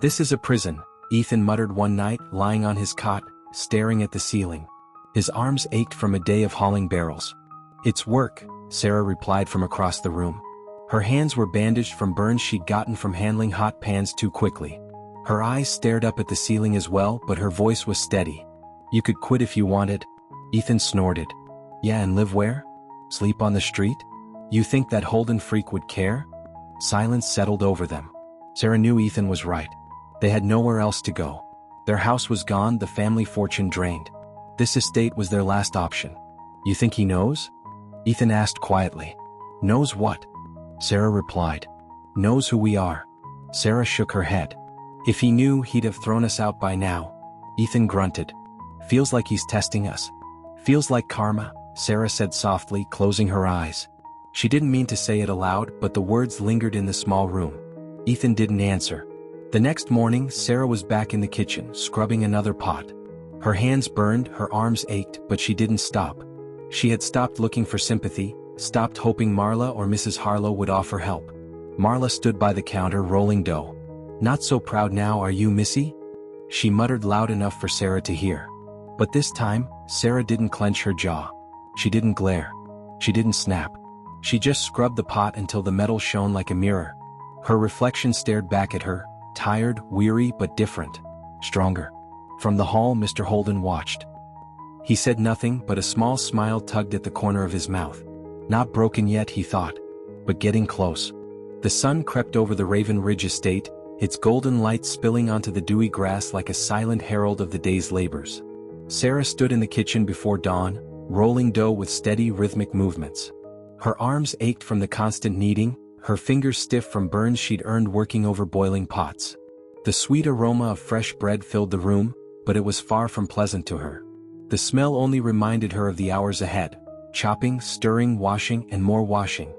[SPEAKER 1] "This is a prison," Ethan muttered one night, lying on his cot, staring at the ceiling. His arms ached from a day of hauling barrels. "It's work," Sarah replied from across the room. Her hands were bandaged from burns she'd gotten from handling hot pans too quickly. Her eyes stared up at the ceiling as well, but her voice was steady. "You could quit if you wanted." Ethan snorted. "Yeah, and live where? Sleep on the street? You think that Holden freak would care?" Silence settled over them. Sarah knew Ethan was right. They had nowhere else to go. Their house was gone, the family fortune drained. This estate was their last option. "You think he knows?" Ethan asked quietly. "Knows what?" Sarah replied. "Knows who we are." Sarah shook her head. "If he knew, he'd have thrown us out by now." Ethan grunted. "Feels like he's testing us." "Feels like karma," Sarah said softly, closing her eyes. She didn't mean to say it aloud, but the words lingered in the small room. Ethan didn't answer. The next morning, Sarah was back in the kitchen, scrubbing another pot. Her hands burned, her arms ached, but she didn't stop. She had stopped looking for sympathy, stopped hoping Marla or Mrs. Harlow would offer help. Marla stood by the counter rolling dough. "Not so proud now, are you, Missy?" She muttered loud enough for Sarah to hear. But this time, Sarah didn't clench her jaw. She didn't glare. She didn't snap. She just scrubbed the pot until the metal shone like a mirror. Her reflection stared back at her, tired, weary, but different. Stronger. From the hall, Mr. Holden watched. He said nothing, but a small smile tugged at the corner of his mouth. Not broken yet, he thought. But getting close. The sun crept over the Raven Ridge estate, its golden light spilling onto the dewy grass like a silent herald of the day's labors. Sarah stood in the kitchen before dawn, rolling dough with steady, rhythmic movements. Her arms ached from the constant kneading, her fingers stiff from burns she'd earned working over boiling pots. The sweet aroma of fresh bread filled the room, but it was far from pleasant to her. The smell only reminded her of the hours ahead, chopping, stirring, washing, and more washing.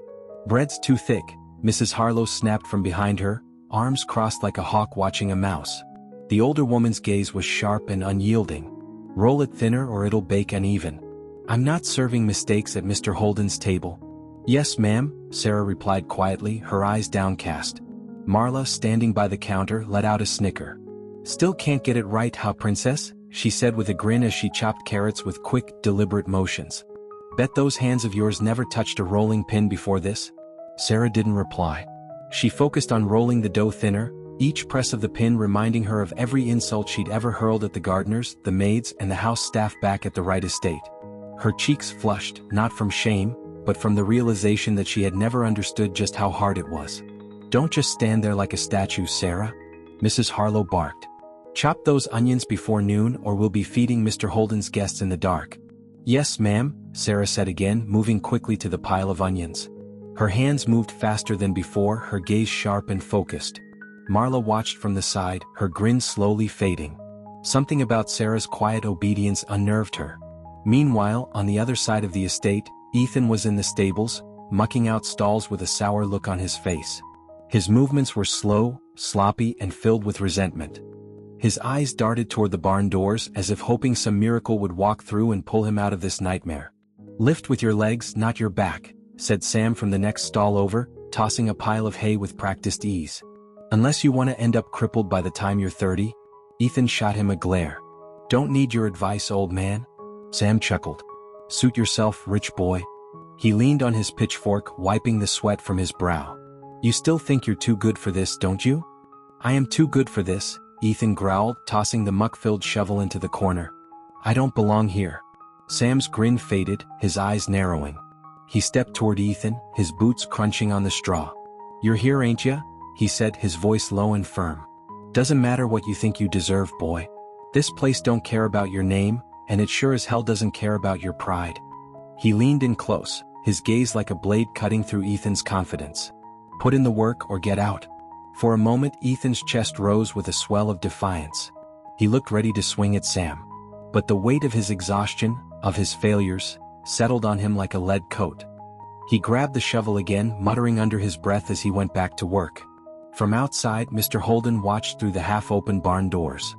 [SPEAKER 1] "Bread's too thick," Mrs. Harlow snapped from behind her, arms crossed like a hawk watching a mouse. The older woman's gaze was sharp and unyielding. "Roll it thinner or it'll bake uneven." "I'm not serving mistakes at Mr. Holden's table." "Yes, ma'am," Sarah replied quietly, her eyes downcast. Marla, standing by the counter, let out a snicker. "Still can't get it right, huh, princess?" she said with a grin as she chopped carrots with quick, deliberate motions. "Bet those hands of yours never touched a rolling pin before this?" Sarah didn't reply. She focused on rolling the dough thinner, each press of the pin reminding her of every insult she'd ever hurled at the gardeners, the maids, and the house staff back at the Wright estate. Her cheeks flushed, not from shame, but from the realization that she had never understood just how hard it was. "Don't just stand there like a statue, Sarah," Mrs. Harlow barked. "Chop those onions before noon or we'll be feeding Mr. Holden's guests in the dark." "Yes, ma'am," Sarah said again, moving quickly to the pile of onions. Her hands moved faster than before, her gaze sharp and focused. Marla watched from the side, her grin slowly fading. Something about Sarah's quiet obedience unnerved her. Meanwhile, on the other side of the estate, Ethan was in the stables, mucking out stalls with a sour look on his face. His movements were slow, sloppy, and filled with resentment. His eyes darted toward the barn doors as if hoping some miracle would walk through and pull him out of this nightmare. Lift with your legs, not your back, said Sam from the next stall over, tossing a pile of hay with practiced ease. Unless you want to end up crippled by the time you're 30? Ethan shot him a glare. Don't need your advice, old man. Sam chuckled. Suit yourself, rich boy. He leaned on his pitchfork, wiping the sweat from his brow. You still think you're too good for this, don't you? I am too good for this, Ethan growled, tossing the muck-filled shovel into the corner. I don't belong here. Sam's grin faded, his eyes narrowing. He stepped toward Ethan, his boots crunching on the straw. You're here, ain't ya? He said, his voice low and firm. Doesn't matter what you think you deserve, boy. This place don't care about your name, and it sure as hell doesn't care about your pride. He leaned in close, his gaze like a blade cutting through Ethan's confidence. Put in the work or get out. For a moment Ethan's chest rose with a swell of defiance. He looked ready to swing at Sam. But the weight of his exhaustion, of his failures, settled on him like a lead coat. He grabbed the shovel again, muttering under his breath as he went back to work. From outside, Mr. Holden watched through the half-open barn doors.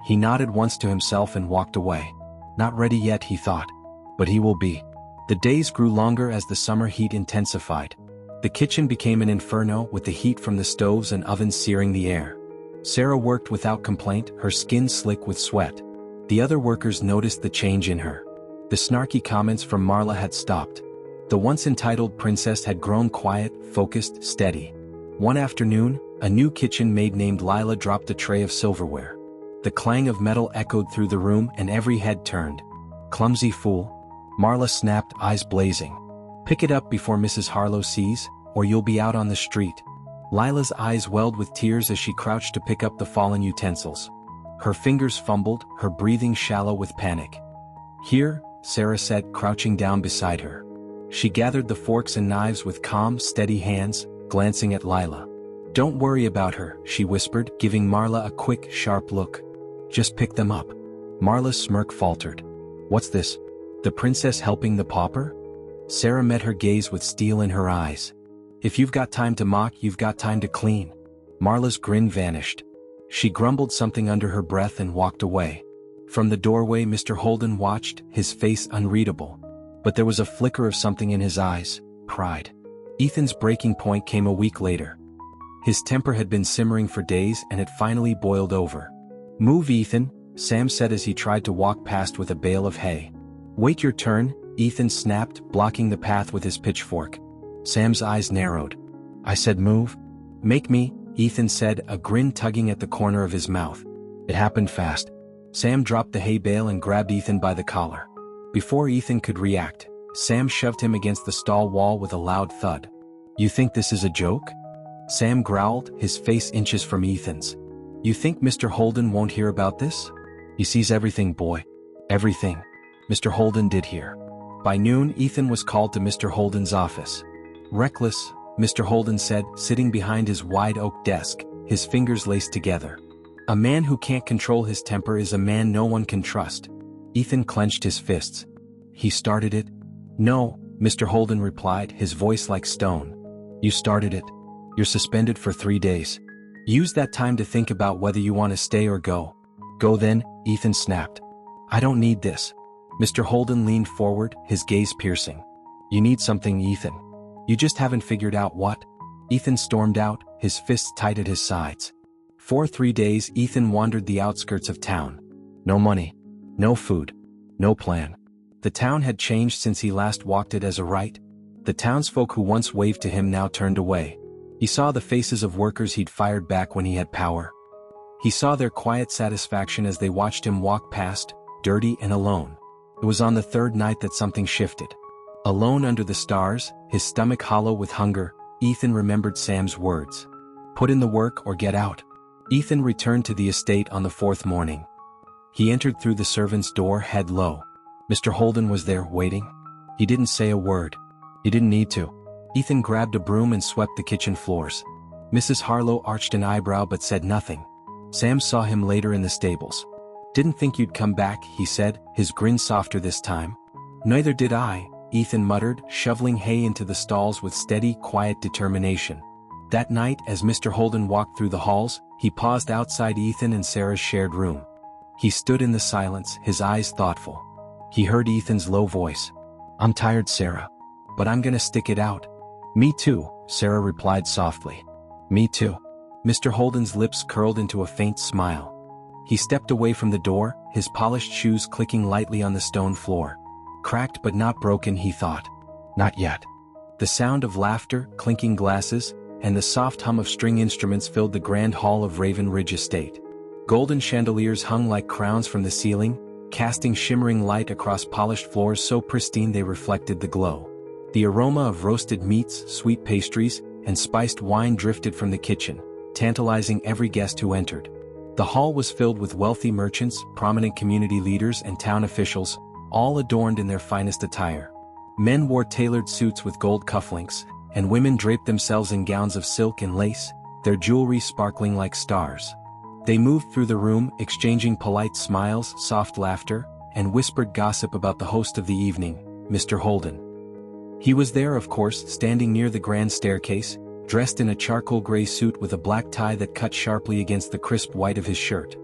[SPEAKER 1] He nodded once to himself and walked away. Not ready yet, he thought. But he will be. The days grew longer as the summer heat intensified. The kitchen became an inferno with the heat from the stoves and ovens searing the air. Sarah worked without complaint, her skin slick with sweat. The other workers noticed the change in her. The snarky comments from Marla had stopped. The once entitled princess had grown quiet, focused, steady. One afternoon, a new kitchen maid named Lila dropped a tray of silverware. The clang of metal echoed through the room and every head turned. Clumsy fool. Marla snapped, eyes blazing. Pick it up before Mrs. Harlow sees, or you'll be out on the street. Lila's eyes welled with tears as she crouched to pick up the fallen utensils. Her fingers fumbled, her breathing shallow with panic. Here, Sarah said, crouching down beside her. She gathered the forks and knives with calm, steady hands, glancing at Lila. Don't worry about her, she whispered, giving Marla a quick, sharp look. Just pick them up. Marla's smirk faltered. What's this? The princess helping the pauper? Sarah met her gaze with steel in her eyes. If you've got time to mock, you've got time to clean. Marla's grin vanished. She grumbled something under her breath and walked away. From the doorway Mr. Holden watched, his face unreadable. But there was a flicker of something in his eyes, pride. Ethan's breaking point came a week later. His temper had been simmering for days and it finally boiled over. Move, Ethan, Sam said as he tried to walk past with a bale of hay. Wait your turn, Ethan snapped, blocking the path with his pitchfork. Sam's eyes narrowed. I said move. Make me, Ethan said, a grin tugging at the corner of his mouth. It happened fast. Sam dropped the hay bale and grabbed Ethan by the collar. Before Ethan could react, Sam shoved him against the stall wall with a loud thud. You think this is a joke? Sam growled, his face inches from Ethan's. You think Mr. Holden won't hear about this? He sees everything, boy. Everything. Mr. Holden did hear. By noon, Ethan was called to Mr. Holden's office. Reckless, Mr. Holden said, sitting behind his wide oak desk, his fingers laced together. A man who can't control his temper is a man no one can trust. Ethan clenched his fists. He started it? No, Mr. Holden replied, his voice like stone. You started it. You're suspended for 3 days. Use that time to think about whether you want to stay or go. Go then, Ethan snapped. I don't need this. Mr. Holden leaned forward, his gaze piercing. You need something, Ethan. You just haven't figured out what. Ethan stormed out, his fists tight at his sides. For 3 days Ethan wandered the outskirts of town. No money. No food. No plan. The town had changed since he last walked it as a right. The townsfolk who once waved to him now turned away. He saw the faces of workers he'd fired back when he had power. He saw their quiet satisfaction as they watched him walk past, dirty and alone. It was on the third night that something shifted. Alone under the stars, his stomach hollow with hunger, Ethan remembered Sam's words. Put in the work or get out. Ethan returned to the estate on the 4th morning. He entered through the servant's door, head low. Mr. Holden was there, waiting. He didn't say a word. He didn't need to. Ethan grabbed a broom and swept the kitchen floors. Mrs. Harlow arched an eyebrow but said nothing. Sam saw him later in the stables. Didn't think you'd come back, he said, his grin softer this time. Neither did I, Ethan muttered, shoveling hay into the stalls with steady, quiet determination. That night, as Mr. Holden walked through the halls, he paused outside Ethan and Sarah's shared room. He stood in the silence, his eyes thoughtful. He heard Ethan's low voice. "I'm tired, Sarah. But I'm gonna stick it out." "Me too," Sarah replied softly. "Me too." Mr. Holden's lips curled into a faint smile. He stepped away from the door, his polished shoes clicking lightly on the stone floor. Cracked but not broken, he thought. Not yet. The sound of laughter, clinking glasses, and the soft hum of string instruments filled the grand hall of Raven Ridge Estate. Golden chandeliers hung like crowns from the ceiling, casting shimmering light across polished floors so pristine they reflected the glow. The aroma of roasted meats, sweet pastries, and spiced wine drifted from the kitchen, tantalizing every guest who entered. The hall was filled with wealthy merchants, prominent community leaders, and town officials, all adorned in their finest attire. Men wore tailored suits with gold cufflinks, and women draped themselves in gowns of silk and lace, their jewelry sparkling like stars. They moved through the room, exchanging polite smiles, soft laughter, and whispered gossip about the host of the evening, Mr. Holden. He was there, of course, standing near the grand staircase, dressed in a charcoal gray suit with a black tie that cut sharply against the crisp white of his shirt.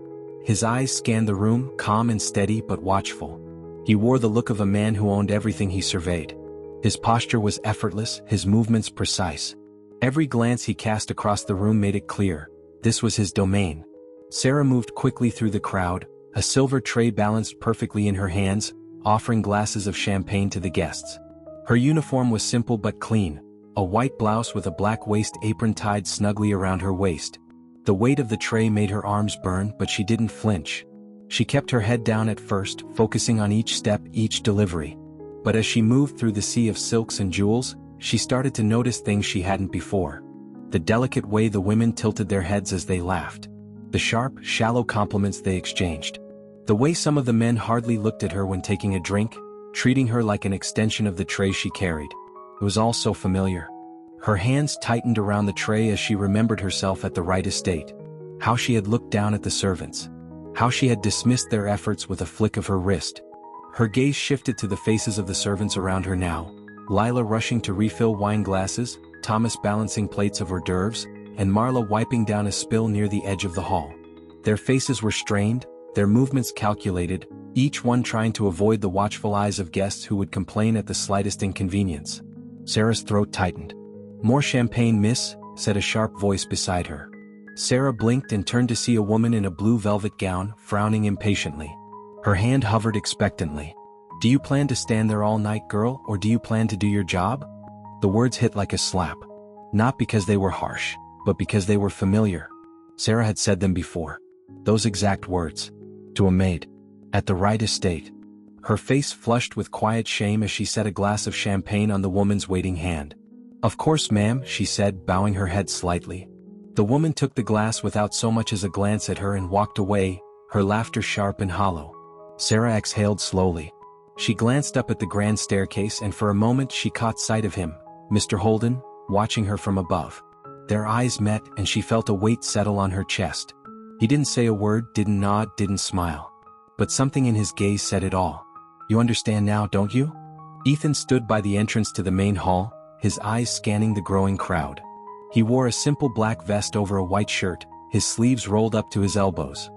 [SPEAKER 1] His eyes scanned the room, calm and steady but watchful. He wore the look of a man who owned everything he surveyed. His posture was effortless, his movements precise. Every glance he cast across the room made it clear, this was his domain. Sarah moved quickly through the crowd, a silver tray balanced perfectly in her hands, offering glasses of champagne to the guests. Her uniform was simple but clean, a white blouse with a black waist apron tied snugly around her waist. The weight of the tray made her arms burn, but she didn't flinch. She kept her head down at first, focusing on each step, each delivery. But as she moved through the sea of silks and jewels, she started to notice things she hadn't before. The delicate way the women tilted their heads as they laughed. The sharp, shallow compliments they exchanged. The way some of the men hardly looked at her when taking a drink, treating her like an extension of the tray she carried. It was all so familiar. Her hands tightened around the tray as she remembered herself at the Wright estate. How she had looked down at the servants. How she had dismissed their efforts with a flick of her wrist. Her gaze shifted to the faces of the servants around her now. Lila rushing to refill wine glasses, Thomas balancing plates of hors d'oeuvres, and Marla wiping down a spill near the edge of the hall. Their faces were strained, their movements calculated, each one trying to avoid the watchful eyes of guests who would complain at the slightest inconvenience. Sarah's throat tightened. "More champagne, miss," said a sharp voice beside her. Sarah blinked and turned to see a woman in a blue velvet gown, frowning impatiently. Her hand hovered expectantly. "Do you plan to stand there all night, girl, or do you plan to do your job?" The words hit like a slap. Not because they were harsh, but because they were familiar. Sarah had said them before. Those exact words. To a maid. At the Wright estate. Her face flushed with quiet shame as she set a glass of champagne on the woman's waiting hand. "Of course, ma'am," she said, bowing her head slightly. The woman took the glass without so much as a glance at her and walked away, her laughter sharp and hollow. Sarah exhaled slowly. She glanced up at the grand staircase and for a moment she caught sight of him, Mr. Holden, watching her from above. Their eyes met and she felt a weight settle on her chest. He didn't say a word, didn't nod, didn't smile. But something in his gaze said it all. "You understand now, don't you?" Ethan stood by the entrance to the main hall, his eyes scanning the growing crowd. He wore a simple black vest over a white shirt, his sleeves rolled up to his elbows.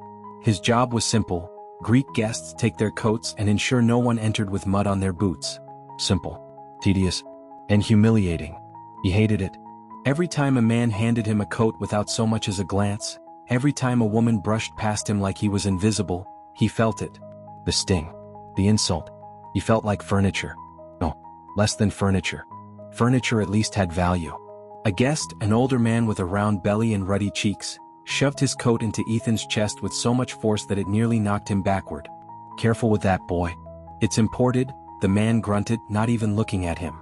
[SPEAKER 1] His job was simple: greet guests, take their coats, and ensure no one entered with mud on their boots. Simple, tedious, and humiliating. He hated it. Every time a man handed him a coat without so much as a glance, every time a woman brushed past him like he was invisible, he felt it. The sting. The insult. He felt like furniture. No, less than furniture. Furniture at least had value. A guest, an older man with a round belly and ruddy cheeks, shoved his coat into Ethan's chest with so much force that it nearly knocked him backward. "Careful with that, boy. It's imported," the man grunted, not even looking at him.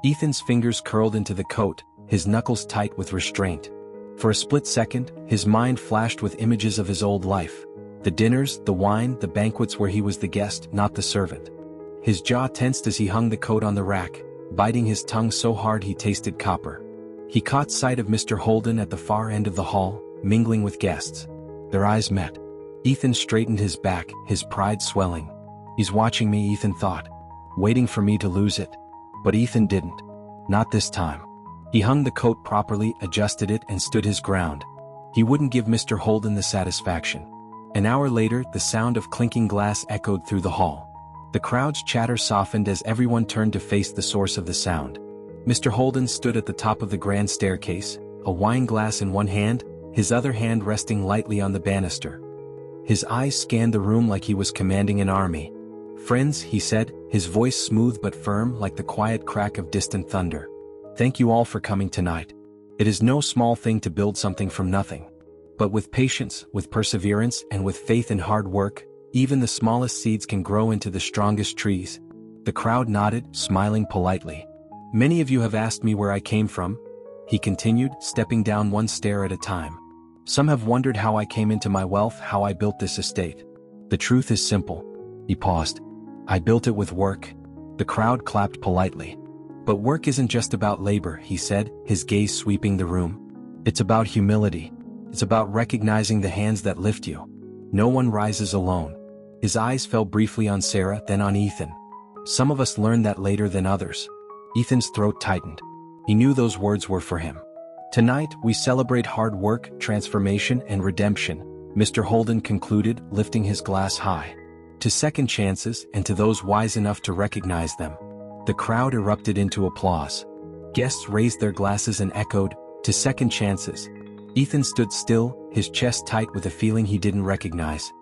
[SPEAKER 1] Ethan's fingers curled into the coat, his knuckles tight with restraint. For a split second, his mind flashed with images of his old life. The dinners, the wine, the banquets where he was the guest, not the servant. His jaw tensed as he hung the coat on the rack, biting his tongue so hard he tasted copper. He caught sight of Mr. Holden at the far end of the hall, mingling with guests. Their eyes met. Ethan straightened his back, his pride swelling. "He's watching me," Ethan thought. Waiting for me to lose it. But Ethan didn't. Not this time. He hung the coat properly, adjusted it, and stood his ground. He wouldn't give Mr. Holden the satisfaction. An hour later, the sound of clinking glass echoed through the hall. The crowd's chatter softened as everyone turned to face the source of the sound. Mr. Holden stood at the top of the grand staircase, a wine glass in one hand, his other hand resting lightly on the banister. His eyes scanned the room like he was commanding an army. "Friends," he said, his voice smooth but firm like the quiet crack of distant thunder. "Thank you all for coming tonight. It is no small thing to build something from nothing. But with patience, with perseverance, and with faith and hard work, even the smallest seeds can grow into the strongest trees." The crowd nodded, smiling politely. "Many of you have asked me where I came from," he continued, stepping down one stair at a time. "Some have wondered how I came into my wealth, how I built this estate. The truth is simple." He paused. "I built it with work." The crowd clapped politely. "But work isn't just about labor," he said, his gaze sweeping the room. "It's about humility. It's about recognizing the hands that lift you. No one rises alone." His eyes fell briefly on Sarah, then on Ethan. "Some of us learn that later than others." Ethan's throat tightened. He knew those words were for him. "Tonight, we celebrate hard work, transformation, and redemption," Mr. Holden concluded, lifting his glass high. "To second chances and to those wise enough to recognize them." The crowd erupted into applause. Guests raised their glasses and echoed, "To second chances." Ethan stood still, his chest tight with a feeling he didn't recognize.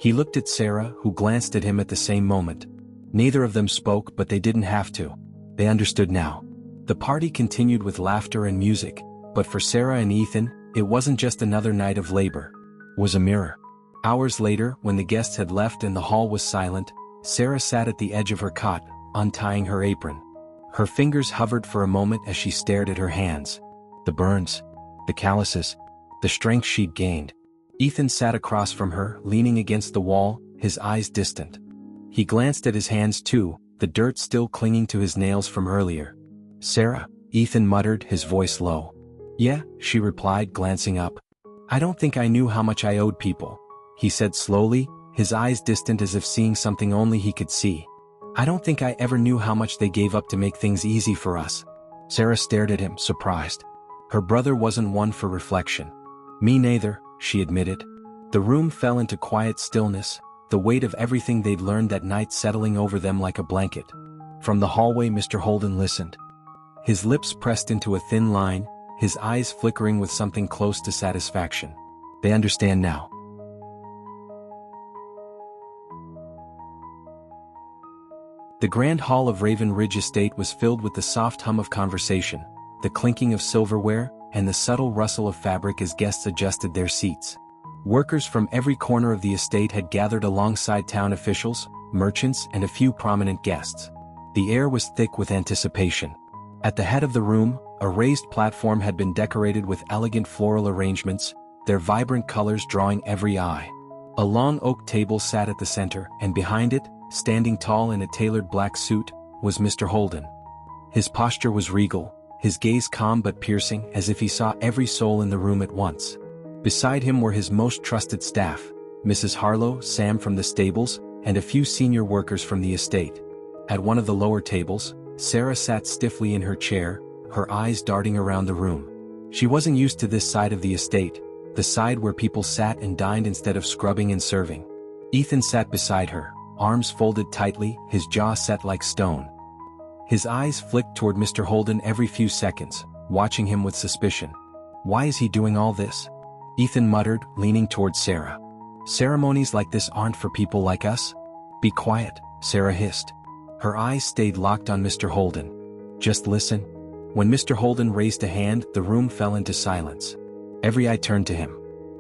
[SPEAKER 1] He looked at Sarah, who glanced at him at the same moment. Neither of them spoke, but they didn't have to. They understood now. The party continued with laughter and music, but for Sarah and Ethan, it wasn't just another night of labor. It was a mirror. Hours later, when the guests had left and the hall was silent, Sarah sat at the edge of her cot, untying her apron. Her fingers hovered for a moment as she stared at her hands. The burns, the calluses, the strength she'd gained. Ethan sat across from her, leaning against the wall, his eyes distant. He glanced at his hands too, the dirt still clinging to his nails from earlier. "Sarah," Ethan muttered, his voice low. "Yeah," she replied, glancing up. "I don't think I knew how much I owed people," he said slowly, his eyes distant as if seeing something only he could see. "I don't think I ever knew how much they gave up to make things easy for us." Sarah stared at him, surprised. Her brother wasn't one for reflection. "Me neither," she admitted. The room fell into quiet stillness, the weight of everything they'd learned that night settling over them like a blanket. From the hallway, Mr. Holden listened. His lips pressed into a thin line, his eyes flickering with something close to satisfaction. "They understand now." The grand hall of Raven Ridge Estate was filled with the soft hum of conversation, the clinking of silverware, and the subtle rustle of fabric as guests adjusted their seats. Workers from every corner of the estate had gathered alongside town officials, merchants, and a few prominent guests. The air was thick with anticipation. At the head of the room, a raised platform had been decorated with elegant floral arrangements, their vibrant colors drawing every eye. A long oak table sat at the center, and behind it, standing tall in a tailored black suit, was Mr. Holden. His posture was regal, his gaze calm but piercing, as if he saw every soul in the room at once. Beside him were his most trusted staff, Mrs. Harlow, Sam from the stables, and a few senior workers from the estate. At one of the lower tables, Sarah sat stiffly in her chair, her eyes darting around the room. She wasn't used to this side of the estate, the side where people sat and dined instead of scrubbing and serving. Ethan sat beside her, arms folded tightly, his jaw set like stone. His eyes flicked toward Mr. Holden every few seconds, watching him with suspicion. "Why is he doing all this?" Ethan muttered, leaning toward Sarah. "Ceremonies like this aren't for people like us." "Be quiet," Sarah hissed. Her eyes stayed locked on Mr. Holden. "Just listen." When Mr. Holden raised a hand, the room fell into silence. Every eye turned to him.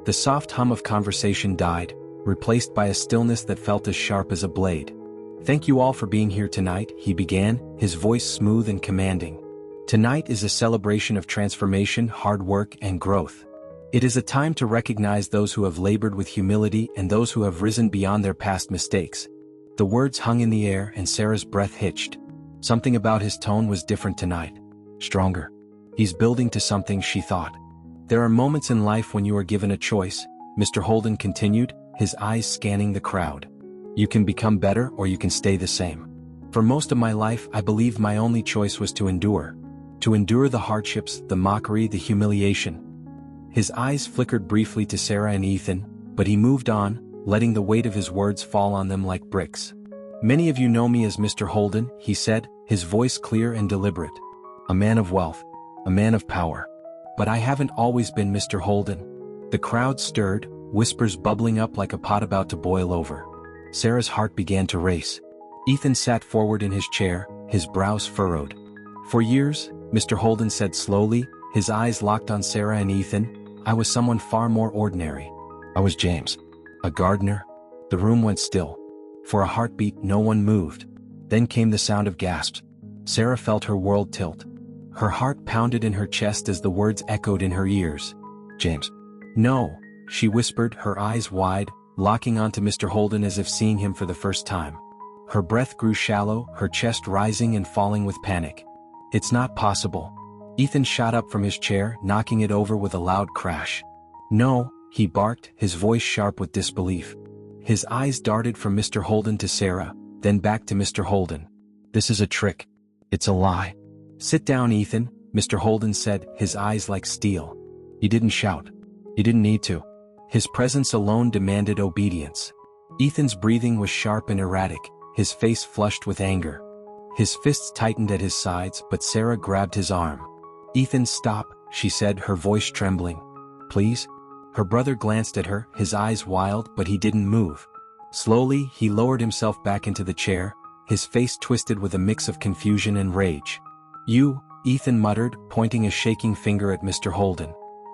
[SPEAKER 1] The soft hum of conversation died, replaced by a stillness that felt as sharp as a blade. "Thank you all for being here tonight," he began, his voice smooth and commanding. "Tonight is a celebration of transformation, hard work, and growth. It is a time to recognize those who have labored with humility and those who have risen beyond their past mistakes." The words hung in the air and Sarah's breath hitched. Something about his tone was different tonight. Stronger. "He's building to something," she thought. "There are moments in life when you are given a choice," Mr. Holden continued, his eyes scanning the crowd. "You can become better or you can stay the same. For most of my life I believed my only choice was to endure. To endure the hardships, the mockery, the humiliation." His eyes flickered briefly to Sarah and Ethan, but he moved on, letting the weight of his words fall on them like bricks. Many of you know me as Mr. Holden, he said, his voice clear and deliberate. A man of wealth. A man of power. But I haven't always been Mr. Holden. The crowd stirred, whispers bubbling up like a pot about to boil over. Sarah's heart began to race. Ethan sat forward in his chair, his brows furrowed. For years, Mr. Holden said slowly, his eyes locked on Sarah and Ethan, I was someone far more ordinary. I was James. A gardener. The room went still. For a heartbeat, no one moved. Then came the sound of gasps. Sarah felt her world tilt. Her heart pounded in her chest as the words echoed in her ears. James. No, she whispered, her eyes wide, locking onto Mr. Holden as if seeing him for the first time. Her breath grew shallow, her chest rising and falling with panic. It's not possible. Ethan shot up from his chair, knocking it over with a loud crash. No, he barked, his voice sharp with disbelief. His eyes darted from Mr. Holden to Sarah, then back to Mr. Holden. This is a trick. It's a lie. Sit down, Ethan, Mr. Holden said, his eyes like steel. He didn't shout. He didn't need to. His presence alone demanded obedience. Ethan's breathing was sharp and erratic, his face flushed with anger. His fists tightened at his sides, but Sarah grabbed his arm. Ethan, stop, she said, her voice trembling. Please? Her brother glanced at her, his eyes wild, but he didn't move. Slowly, he lowered himself back into the chair, his face twisted with a mix of confusion and rage. You, Ethan muttered, pointing a shaking finger at Mr. Holden.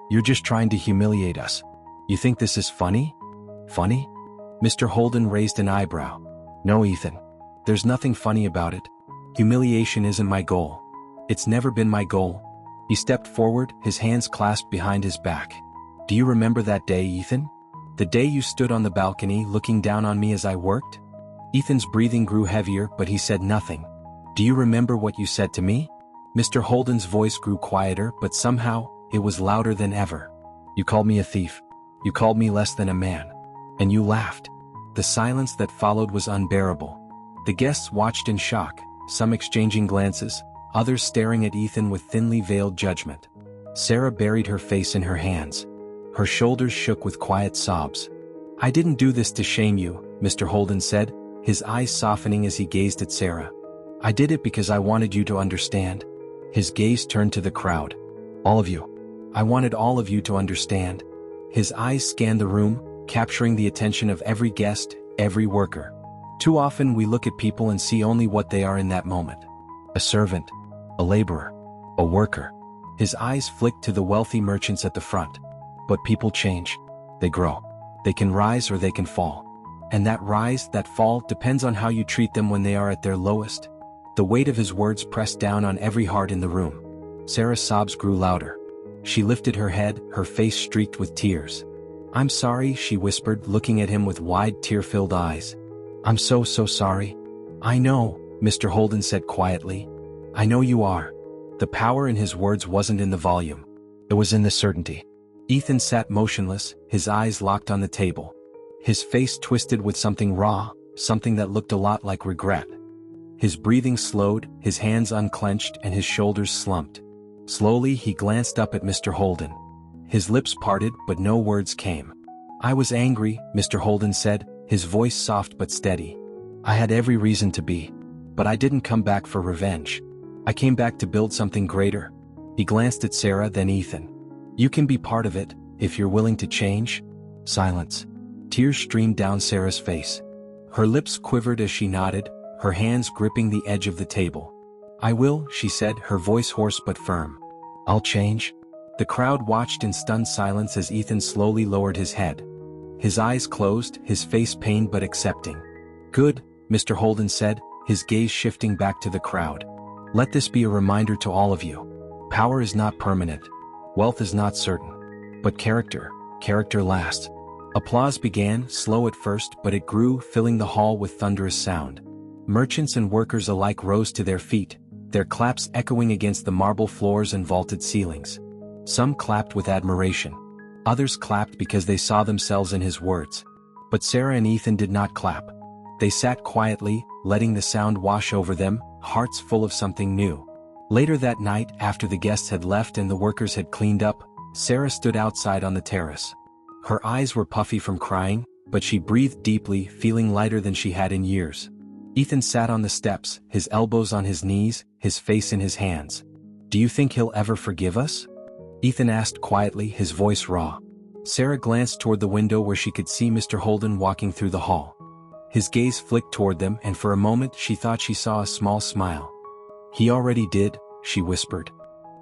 [SPEAKER 1] You're just trying to humiliate us. You think this is funny? Funny? Mr. Holden raised an eyebrow. No, Ethan. There's nothing funny about it. Humiliation isn't my goal. It's never been my goal. He stepped forward, his hands clasped behind his back. Do you remember that day, Ethan? The day you stood on the balcony looking down on me as I worked? Ethan's breathing grew heavier, but he said nothing. Do you remember what you said to me? Mr. Holden's voice grew quieter, but somehow, it was louder than ever. You called me a thief. You called me less than a man. And you laughed. The silence that followed was unbearable. The guests watched in shock, some exchanging glances, others staring at Ethan with thinly veiled judgment. Sarah buried her face in her hands. Her shoulders shook with quiet sobs. I didn't do this to shame you, Mr. Holden said, his eyes softening as he gazed at Sarah. I did it because I wanted you to understand. His gaze turned to the crowd. All of you. I wanted all of you to understand. His eyes scanned the room, capturing the attention of every guest, every worker. Too often we look at people and see only what they are in that moment. A servant, a laborer, a worker. His eyes flicked to the wealthy merchants at the front. But people change. They grow. They can rise or they can fall. And that rise, that fall, depends on how you treat them when they are at their lowest. The weight of his words pressed down on every heart in the room. Sarah's sobs grew louder. She lifted her head, her face streaked with tears. I'm sorry, she whispered, looking at him with wide, tear-filled eyes. I'm so sorry. I know, Mr. Holden said quietly. I know you are. The power in his words wasn't in the volume. It was in the certainty. Ethan sat motionless, his eyes locked on the table. His face twisted with something raw, something that looked a lot like regret. His breathing slowed, his hands unclenched, and his shoulders slumped. Slowly, he glanced up at Mr. Holden. His lips parted, but no words came. I was angry, Mr. Holden said, his voice soft but steady. I had every reason to be. But I didn't come back for revenge. I came back to build something greater. He glanced at Sarah, then Ethan. You can be part of it, if you're willing to change. Silence. Tears streamed down Sarah's face. Her lips quivered as she nodded, her hands gripping the edge of the table. I will, she said, her voice hoarse but firm. I'll change. The crowd watched in stunned silence as Ethan slowly lowered his head. His eyes closed, his face pained but accepting. Good, Mr. Holden said, his gaze shifting back to the crowd. Let this be a reminder to all of you. Power is not permanent. Wealth is not certain. But character lasts. Applause began, slow at first, but it grew, filling the hall with thunderous sound. Merchants and workers alike rose to their feet, their claps echoing against the marble floors and vaulted ceilings. Some clapped with admiration. Others clapped because they saw themselves in his words. But Sarah and Ethan did not clap. They sat quietly, letting the sound wash over them, hearts full of something new. Later that night, after the guests had left and the workers had cleaned up, Sarah stood outside on the terrace. Her eyes were puffy from crying, but she breathed deeply, feeling lighter than she had in years. Ethan sat on the steps, his elbows on his knees, his face in his hands. "Do you think he'll ever forgive us?" Ethan asked quietly, his voice raw. Sarah glanced toward the window where she could see Mr. Holden walking through the hall. His gaze flicked toward them, and for a moment she thought she saw a small smile. "He already did," she whispered.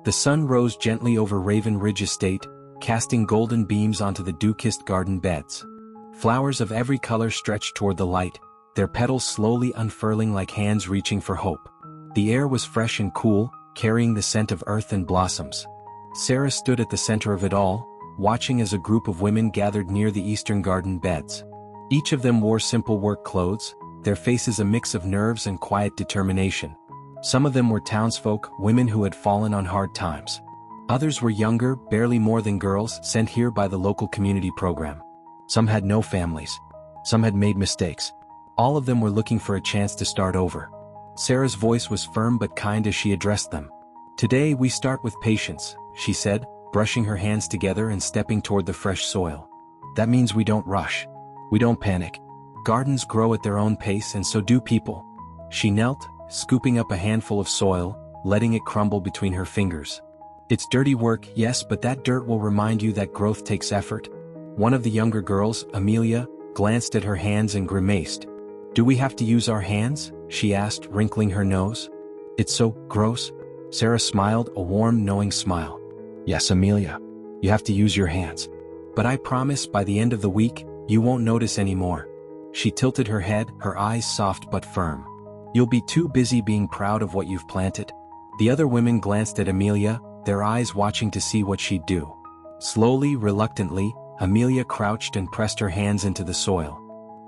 [SPEAKER 1] The sun rose gently over Raven Ridge Estate, casting golden beams onto the dew-kissed garden beds. Flowers of every color stretched toward the light, their petals slowly unfurling like hands reaching for hope. The air was fresh and cool, carrying the scent of earth and blossoms. Sarah stood at the center of it all, watching as a group of women gathered near the eastern garden beds. Each of them wore simple work clothes, their faces a mix of nerves and quiet determination. Some of them were townsfolk, women who had fallen on hard times. Others were younger, barely more than girls, sent here by the local community program. Some had no families. Some had made mistakes. All of them were looking for a chance to start over. Sarah's voice was firm but kind as she addressed them. "Today we start with patience," she said, brushing her hands together and stepping toward the fresh soil. "That means we don't rush. We don't panic. Gardens grow at their own pace, and so do people." She knelt, scooping up a handful of soil, letting it crumble between her fingers. "It's dirty work, yes, but that dirt will remind you that growth takes effort." One of the younger girls, Amelia, glanced at her hands and grimaced. "Do we have to use our hands?" she asked, wrinkling her nose. "It's so gross." Sarah smiled, a warm, knowing smile. "Yes, Amelia. You have to use your hands. But I promise by the end of the week, you won't notice anymore." She tilted her head, her eyes soft but firm. "You'll be too busy being proud of what you've planted." The other women glanced at Amelia, their eyes watching to see what she'd do. Slowly, reluctantly, Amelia crouched and pressed her hands into the soil.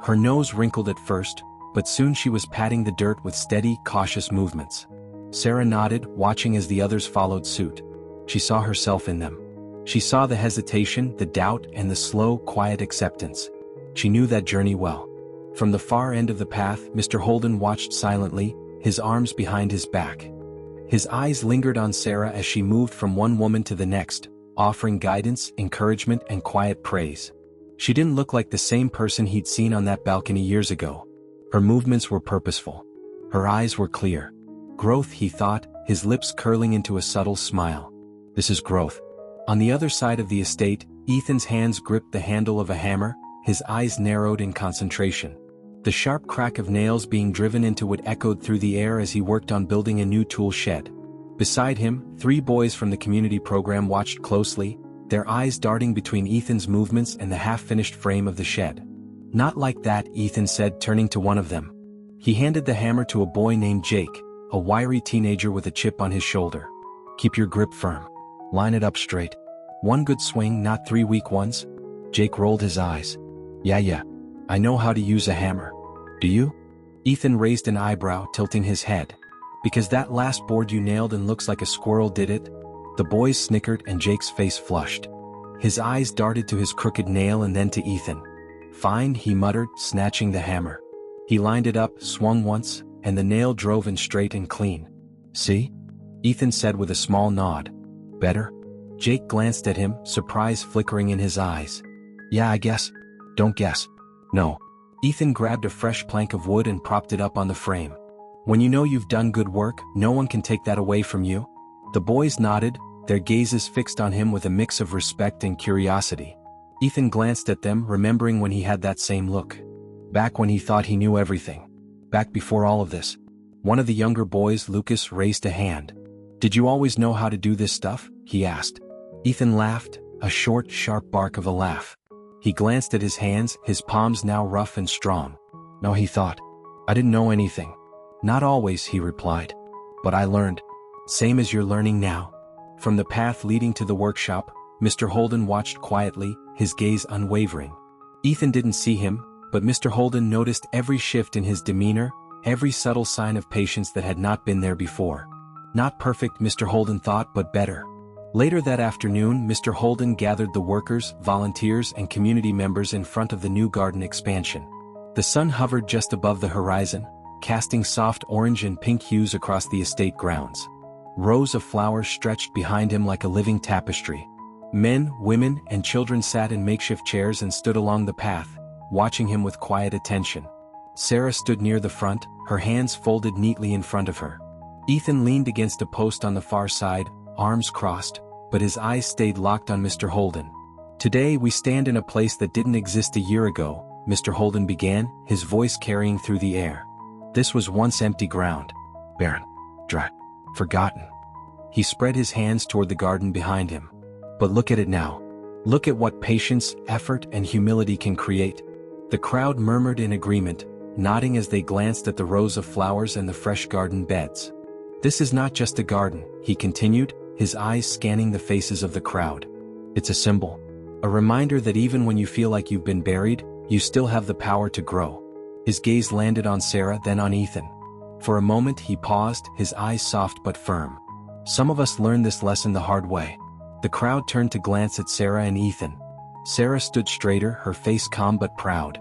[SPEAKER 1] Her nose wrinkled at first, but soon she was patting the dirt with steady, cautious movements. Sarah nodded, watching as the others followed suit. She saw herself in them. She saw the hesitation, the doubt, and the slow, quiet acceptance. She knew that journey well. From the far end of the path, Mr. Holden watched silently, his arms behind his back. His eyes lingered on Sarah as she moved from one woman to the next, offering guidance, encouragement, and quiet praise. She didn't look like the same person he'd seen on that balcony years ago. Her movements were purposeful. Her eyes were clear. Growth, he thought, his lips curling into a subtle smile. This is growth. On the other side of the estate, Ethan's hands gripped the handle of a hammer, his eyes narrowed in concentration. The sharp crack of nails being driven into wood echoed through the air as he worked on building a new tool shed. Beside him, 3 boys from the community program watched closely, their eyes darting between Ethan's movements and the half-finished frame of the shed. "Not like that," Ethan said, turning to one of them. He handed the hammer to a boy named Jake, a wiry teenager with a chip on his shoulder. "Keep your grip firm. Line it up straight. One good swing, not 3 weak ones." Jake rolled his eyes. Yeah. I know how to use a hammer. Do you?" Ethan raised an eyebrow, tilting his head. "Because that last board you nailed and looks like a squirrel did it?" The boys snickered and Jake's face flushed. His eyes darted to his crooked nail and then to Ethan. "Fine," he muttered, snatching the hammer. He lined it up, swung once, and the nail drove in straight and clean. "See?" Ethan said with a small nod. "Better?" Jake glanced at him, surprise flickering in his eyes. "Yeah, I guess." "Don't guess." "No." Ethan grabbed a fresh plank of wood and propped it up on the frame. "When you know you've done good work, no one can take that away from you." The boys nodded, their gazes fixed on him with a mix of respect and curiosity. Ethan glanced at them, remembering when he had that same look. Back when he thought he knew everything. Back before all of this. One of the younger boys, Lucas, raised a hand. "Did you always know how to do this stuff?" he asked. Ethan laughed, a short, sharp bark of a laugh. He glanced at his hands, his palms now rough and strong. "No," he thought. "I didn't know anything." "Not always," he replied. "But I learned. Same as you're learning now." From the path leading to the workshop, Mr. Holden watched quietly, his gaze unwavering. Ethan didn't see him, but Mr. Holden noticed every shift in his demeanor, every subtle sign of patience that had not been there before. Not perfect, Mr. Holden thought, but better. Later that afternoon, Mr. Holden gathered the workers, volunteers, and community members in front of the new garden expansion. The sun hovered just above the horizon, casting soft orange and pink hues across the estate grounds. Rows of flowers stretched behind him like a living tapestry. Men, women, and children sat in makeshift chairs and stood along the path, watching him with quiet attention. Sarah stood near the front, her hands folded neatly in front of her. Ethan leaned against a post on the far side, arms crossed, but his eyes stayed locked on Mr. Holden. "Today we stand in a place that didn't exist a year ago," Mr. Holden began, his voice carrying through the air. "This was once empty ground. Barren. Dry. Forgotten." He spread his hands toward the garden behind him. "But look at it now. Look at what patience, effort, and humility can create." The crowd murmured in agreement, nodding as they glanced at the rows of flowers and the fresh garden beds. "This is not just a garden," he continued, his eyes scanning the faces of the crowd. "It's a symbol. A reminder that even when you feel like you've been buried, you still have the power to grow." His gaze landed on Sarah, then on Ethan. For a moment he paused, his eyes soft but firm. "Some of us learn this lesson the hard way." The crowd turned to glance at Sarah and Ethan. Sarah stood straighter, her face calm but proud.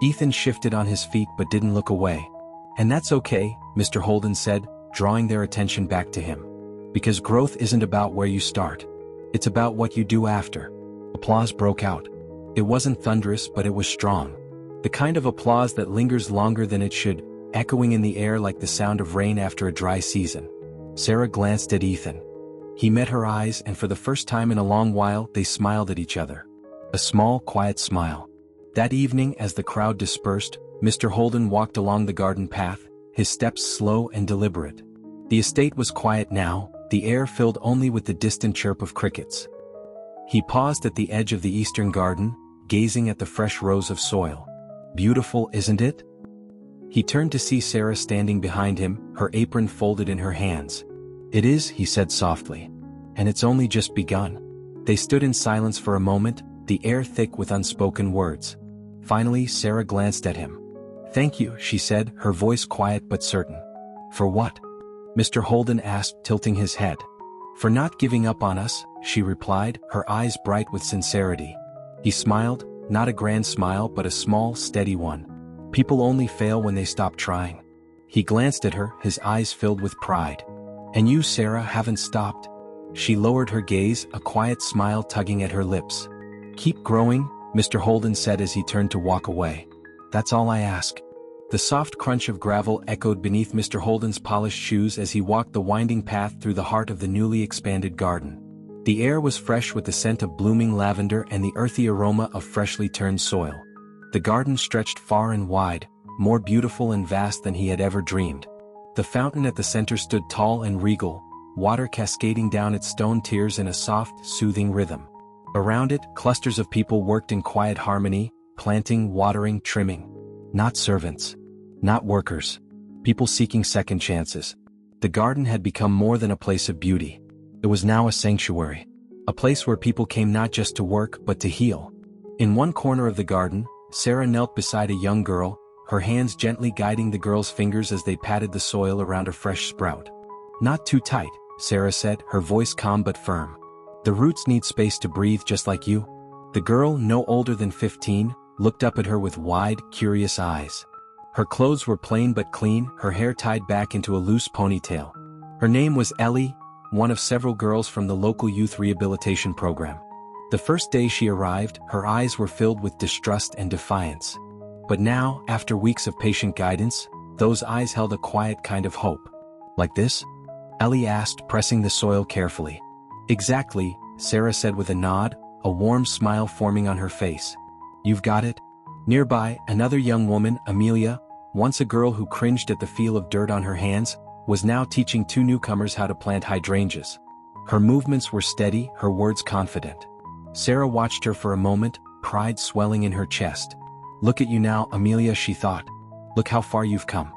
[SPEAKER 1] Ethan shifted on his feet but didn't look away. "And that's okay," Mr. Holden said, drawing their attention back to him. "Because growth isn't about where you start. It's about what you do after." Applause broke out. It wasn't thunderous, but it was strong. The kind of applause that lingers longer than it should, echoing in the air like the sound of rain after a dry season. Sarah glanced at Ethan. He met her eyes, and for the first time in a long while they smiled at each other. A small, quiet smile. That evening, as the crowd dispersed, Mr. Holden walked along the garden path, his steps slow and deliberate. The estate was quiet now, the air filled only with the distant chirp of crickets. He paused at the edge of the eastern garden, gazing at the fresh rows of soil. "Beautiful, isn't it?" He turned to see Sarah standing behind him, her apron folded in her hands. "It is," he said softly. "And it's only just begun." They stood in silence for a moment, the air thick with unspoken words. Finally, Sarah glanced at him. "Thank you," she said, her voice quiet but certain. "For what?" Mr. Holden asked, tilting his head. "For not giving up on us," she replied, her eyes bright with sincerity. He smiled, not a grand smile but a small, steady one. "People only fail when they stop trying." He glanced at her, his eyes filled with pride. "And you, Sarah, haven't stopped." She lowered her gaze, a quiet smile tugging at her lips. "Keep growing," Mr. Holden said as he turned to walk away. "That's all I ask." The soft crunch of gravel echoed beneath Mr. Holden's polished shoes as he walked the winding path through the heart of the newly expanded garden. The air was fresh with the scent of blooming lavender and the earthy aroma of freshly turned soil. The garden stretched far and wide, more beautiful and vast than he had ever dreamed. The fountain at the center stood tall and regal, water cascading down its stone tiers in a soft, soothing rhythm. Around it, clusters of people worked in quiet harmony, planting, watering, trimming. Not servants. Not workers. People seeking second chances. The garden had become more than a place of beauty. It was now a sanctuary. A place where people came not just to work but to heal. In one corner of the garden, Sarah knelt beside a young girl, her hands gently guiding the girl's fingers as they patted the soil around a fresh sprout. "Not too tight," Sarah said, her voice calm but firm. "The roots need space to breathe just like you." The girl, no older than 15, looked up at her with wide, curious eyes. Her clothes were plain but clean, her hair tied back into a loose ponytail. Her name was Ellie, one of several girls from the local youth rehabilitation program. The first day she arrived, her eyes were filled with distrust and defiance. But now, after weeks of patient guidance, those eyes held a quiet kind of hope. "Like this?" Ellie asked, pressing the soil carefully. "Exactly," Sarah said with a nod, a warm smile forming on her face. "You've got it." Nearby, another young woman, Amelia, once a girl who cringed at the feel of dirt on her hands, was now teaching two newcomers how to plant hydrangeas. Her movements were steady, her words confident. Sarah watched her for a moment, pride swelling in her chest. "Look at you now, Amelia," she thought. "Look how far you've come."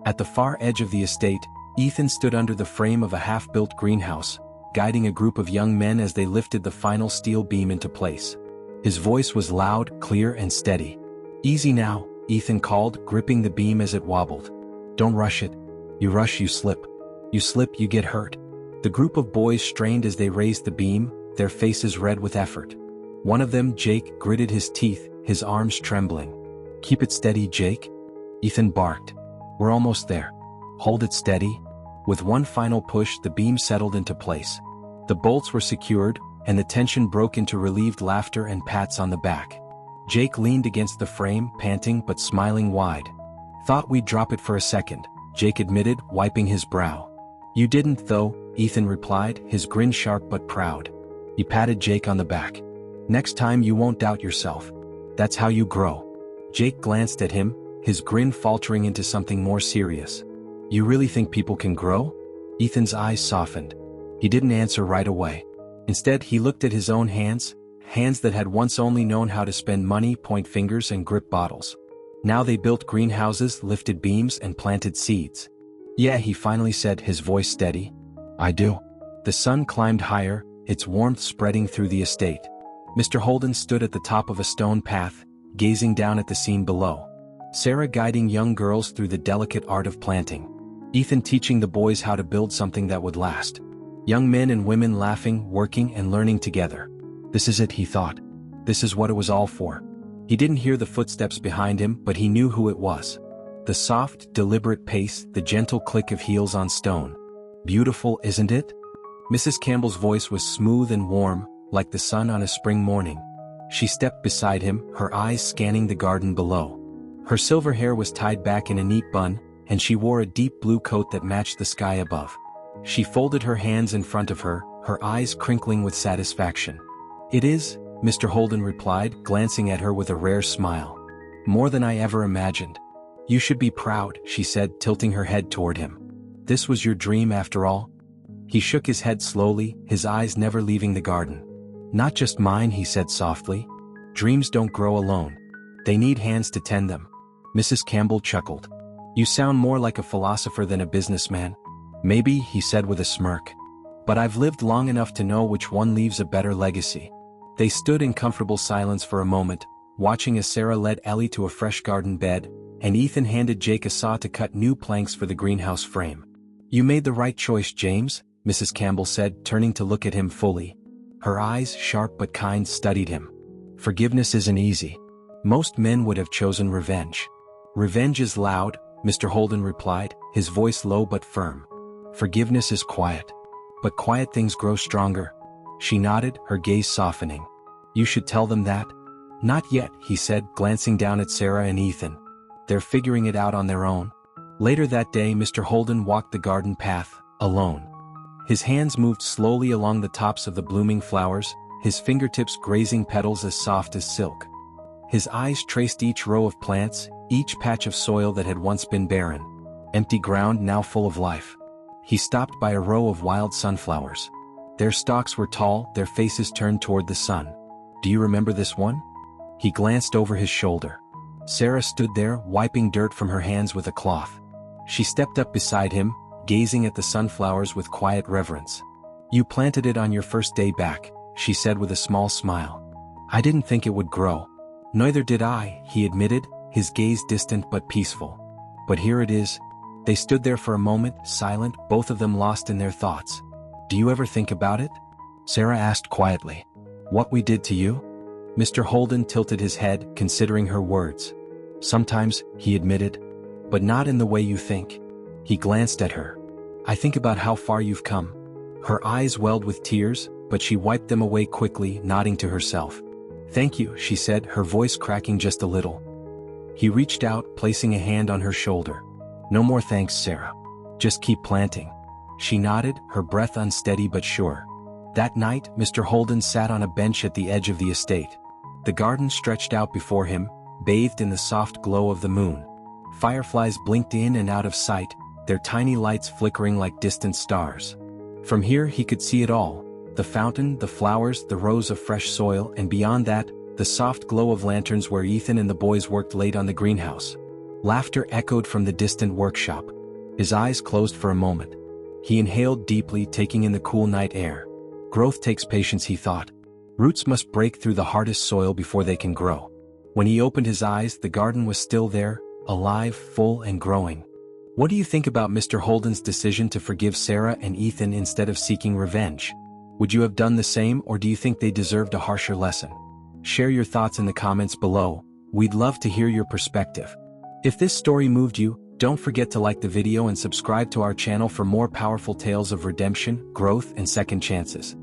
[SPEAKER 1] At the far edge of the estate, Ethan stood under the frame of a half-built greenhouse, guiding a group of young men as they lifted the final steel beam into place. His voice was loud, clear, and steady. "Easy now," Ethan called, gripping the beam as it wobbled. "Don't rush it. You rush, you slip. You slip, you get hurt." The group of boys strained as they raised the beam, their faces red with effort. One of them, Jake, gritted his teeth, his arms trembling. "Keep it steady, Jake," Ethan barked. "We're almost there. Hold it steady." With one final push, the beam settled into place. The bolts were secured, and the tension broke into relieved laughter and pats on the back. Jake leaned against the frame, panting but smiling wide. Thought we'd drop it for a second, Jake admitted, wiping his brow. You didn't though, Ethan replied, his grin sharp but proud. He patted Jake on the back. Next time you won't doubt yourself. That's how you grow. Jake glanced at him, his grin faltering into something more serious. You really think people can grow? Ethan's eyes softened. He didn't answer right away. Instead, he looked at his own hands, hands that had once only known how to spend money, point fingers, and grip bottles. Now they built greenhouses, lifted beams, and planted seeds. Yeah, he finally said, his voice steady. I do. The sun climbed higher, its warmth spreading through the estate. Mr. Holden stood at the top of a stone path, gazing down at the scene below. Sarah guiding young girls through the delicate art of planting. Ethan teaching the boys how to build something that would last. Young men and women laughing, working, and learning together. This is it, he thought. This is what it was all for. He didn't hear the footsteps behind him, but he knew who it was. The soft, deliberate pace, the gentle click of heels on stone. Beautiful, isn't it? Mrs. Campbell's voice was smooth and warm, like the sun on a spring morning. She stepped beside him, her eyes scanning the garden below. Her silver hair was tied back in a neat bun, and she wore a deep blue coat that matched the sky above. She folded her hands in front of her, her eyes crinkling with satisfaction. It is, Mr. Holden replied, glancing at her with a rare smile. More than I ever imagined. You should be proud, she said, tilting her head toward him. This was your dream after all? He shook his head slowly, his eyes never leaving the garden. Not just mine, he said softly. Dreams don't grow alone. They need hands to tend them. Mrs. Campbell chuckled. You sound more like a philosopher than a businessman. Maybe, he said with a smirk. But I've lived long enough to know which one leaves a better legacy. They stood in comfortable silence for a moment, watching as Sarah led Ellie to a fresh garden bed, and Ethan handed Jake a saw to cut new planks for the greenhouse frame. You made the right choice, James, Mrs. Campbell said, turning to look at him fully. Her eyes, sharp but kind, studied him. Forgiveness isn't easy. Most men would have chosen revenge. Revenge is loud, Mr. Holden replied, his voice low but firm. Forgiveness is quiet. But quiet things grow stronger. She nodded, her gaze softening. You should tell them that. Not yet, he said, glancing down at Sarah and Ethan. They're figuring it out on their own. Later that day, Mr. Holden walked the garden path, alone. His hands moved slowly along the tops of the blooming flowers, his fingertips grazing petals as soft as silk. His eyes traced each row of plants, each patch of soil that had once been barren. Empty ground now full of life. He stopped by a row of wild sunflowers. Their stalks were tall, their faces turned toward the sun. Do you remember this one? He glanced over his shoulder. Sarah stood there, wiping dirt from her hands with a cloth. She stepped up beside him, gazing at the sunflowers with quiet reverence. You planted it on your first day back, she said with a small smile. I didn't think it would grow. Neither did I, he admitted, his gaze distant but peaceful. But here it is. They stood there for a moment, silent, both of them lost in their thoughts. Do you ever think about it? Sarah asked quietly. What we did to you? Mr. Holden tilted his head, considering her words. Sometimes, he admitted. But not in the way you think. He glanced at her. I think about how far you've come. Her eyes welled with tears, but she wiped them away quickly, nodding to herself. Thank you, she said, her voice cracking just a little. He reached out, placing a hand on her shoulder. No more thanks, Sarah. Just keep planting. She nodded, her breath unsteady but sure. That night, Mr. Holden sat on a bench at the edge of the estate. The garden stretched out before him, bathed in the soft glow of the moon. Fireflies blinked in and out of sight, their tiny lights flickering like distant stars. From here he could see it all, the fountain, the flowers, the rows of fresh soil, and beyond that, the soft glow of lanterns where Ethan and the boys worked late on the greenhouse. Laughter echoed from the distant workshop. His eyes closed for a moment. He inhaled deeply, taking in the cool night air. Growth takes patience, he thought. Roots must break through the hardest soil before they can grow. When he opened his eyes, the garden was still there, alive, full, and growing. What do you think about Mr. Holden's decision to forgive Sarah and Ethan instead of seeking revenge? Would you have done the same, or do you think they deserved a harsher lesson? Share your thoughts in the comments below. We'd love to hear your perspective. If this story moved you, don't forget to like the video and subscribe to our channel for more powerful tales of redemption, growth, and second chances.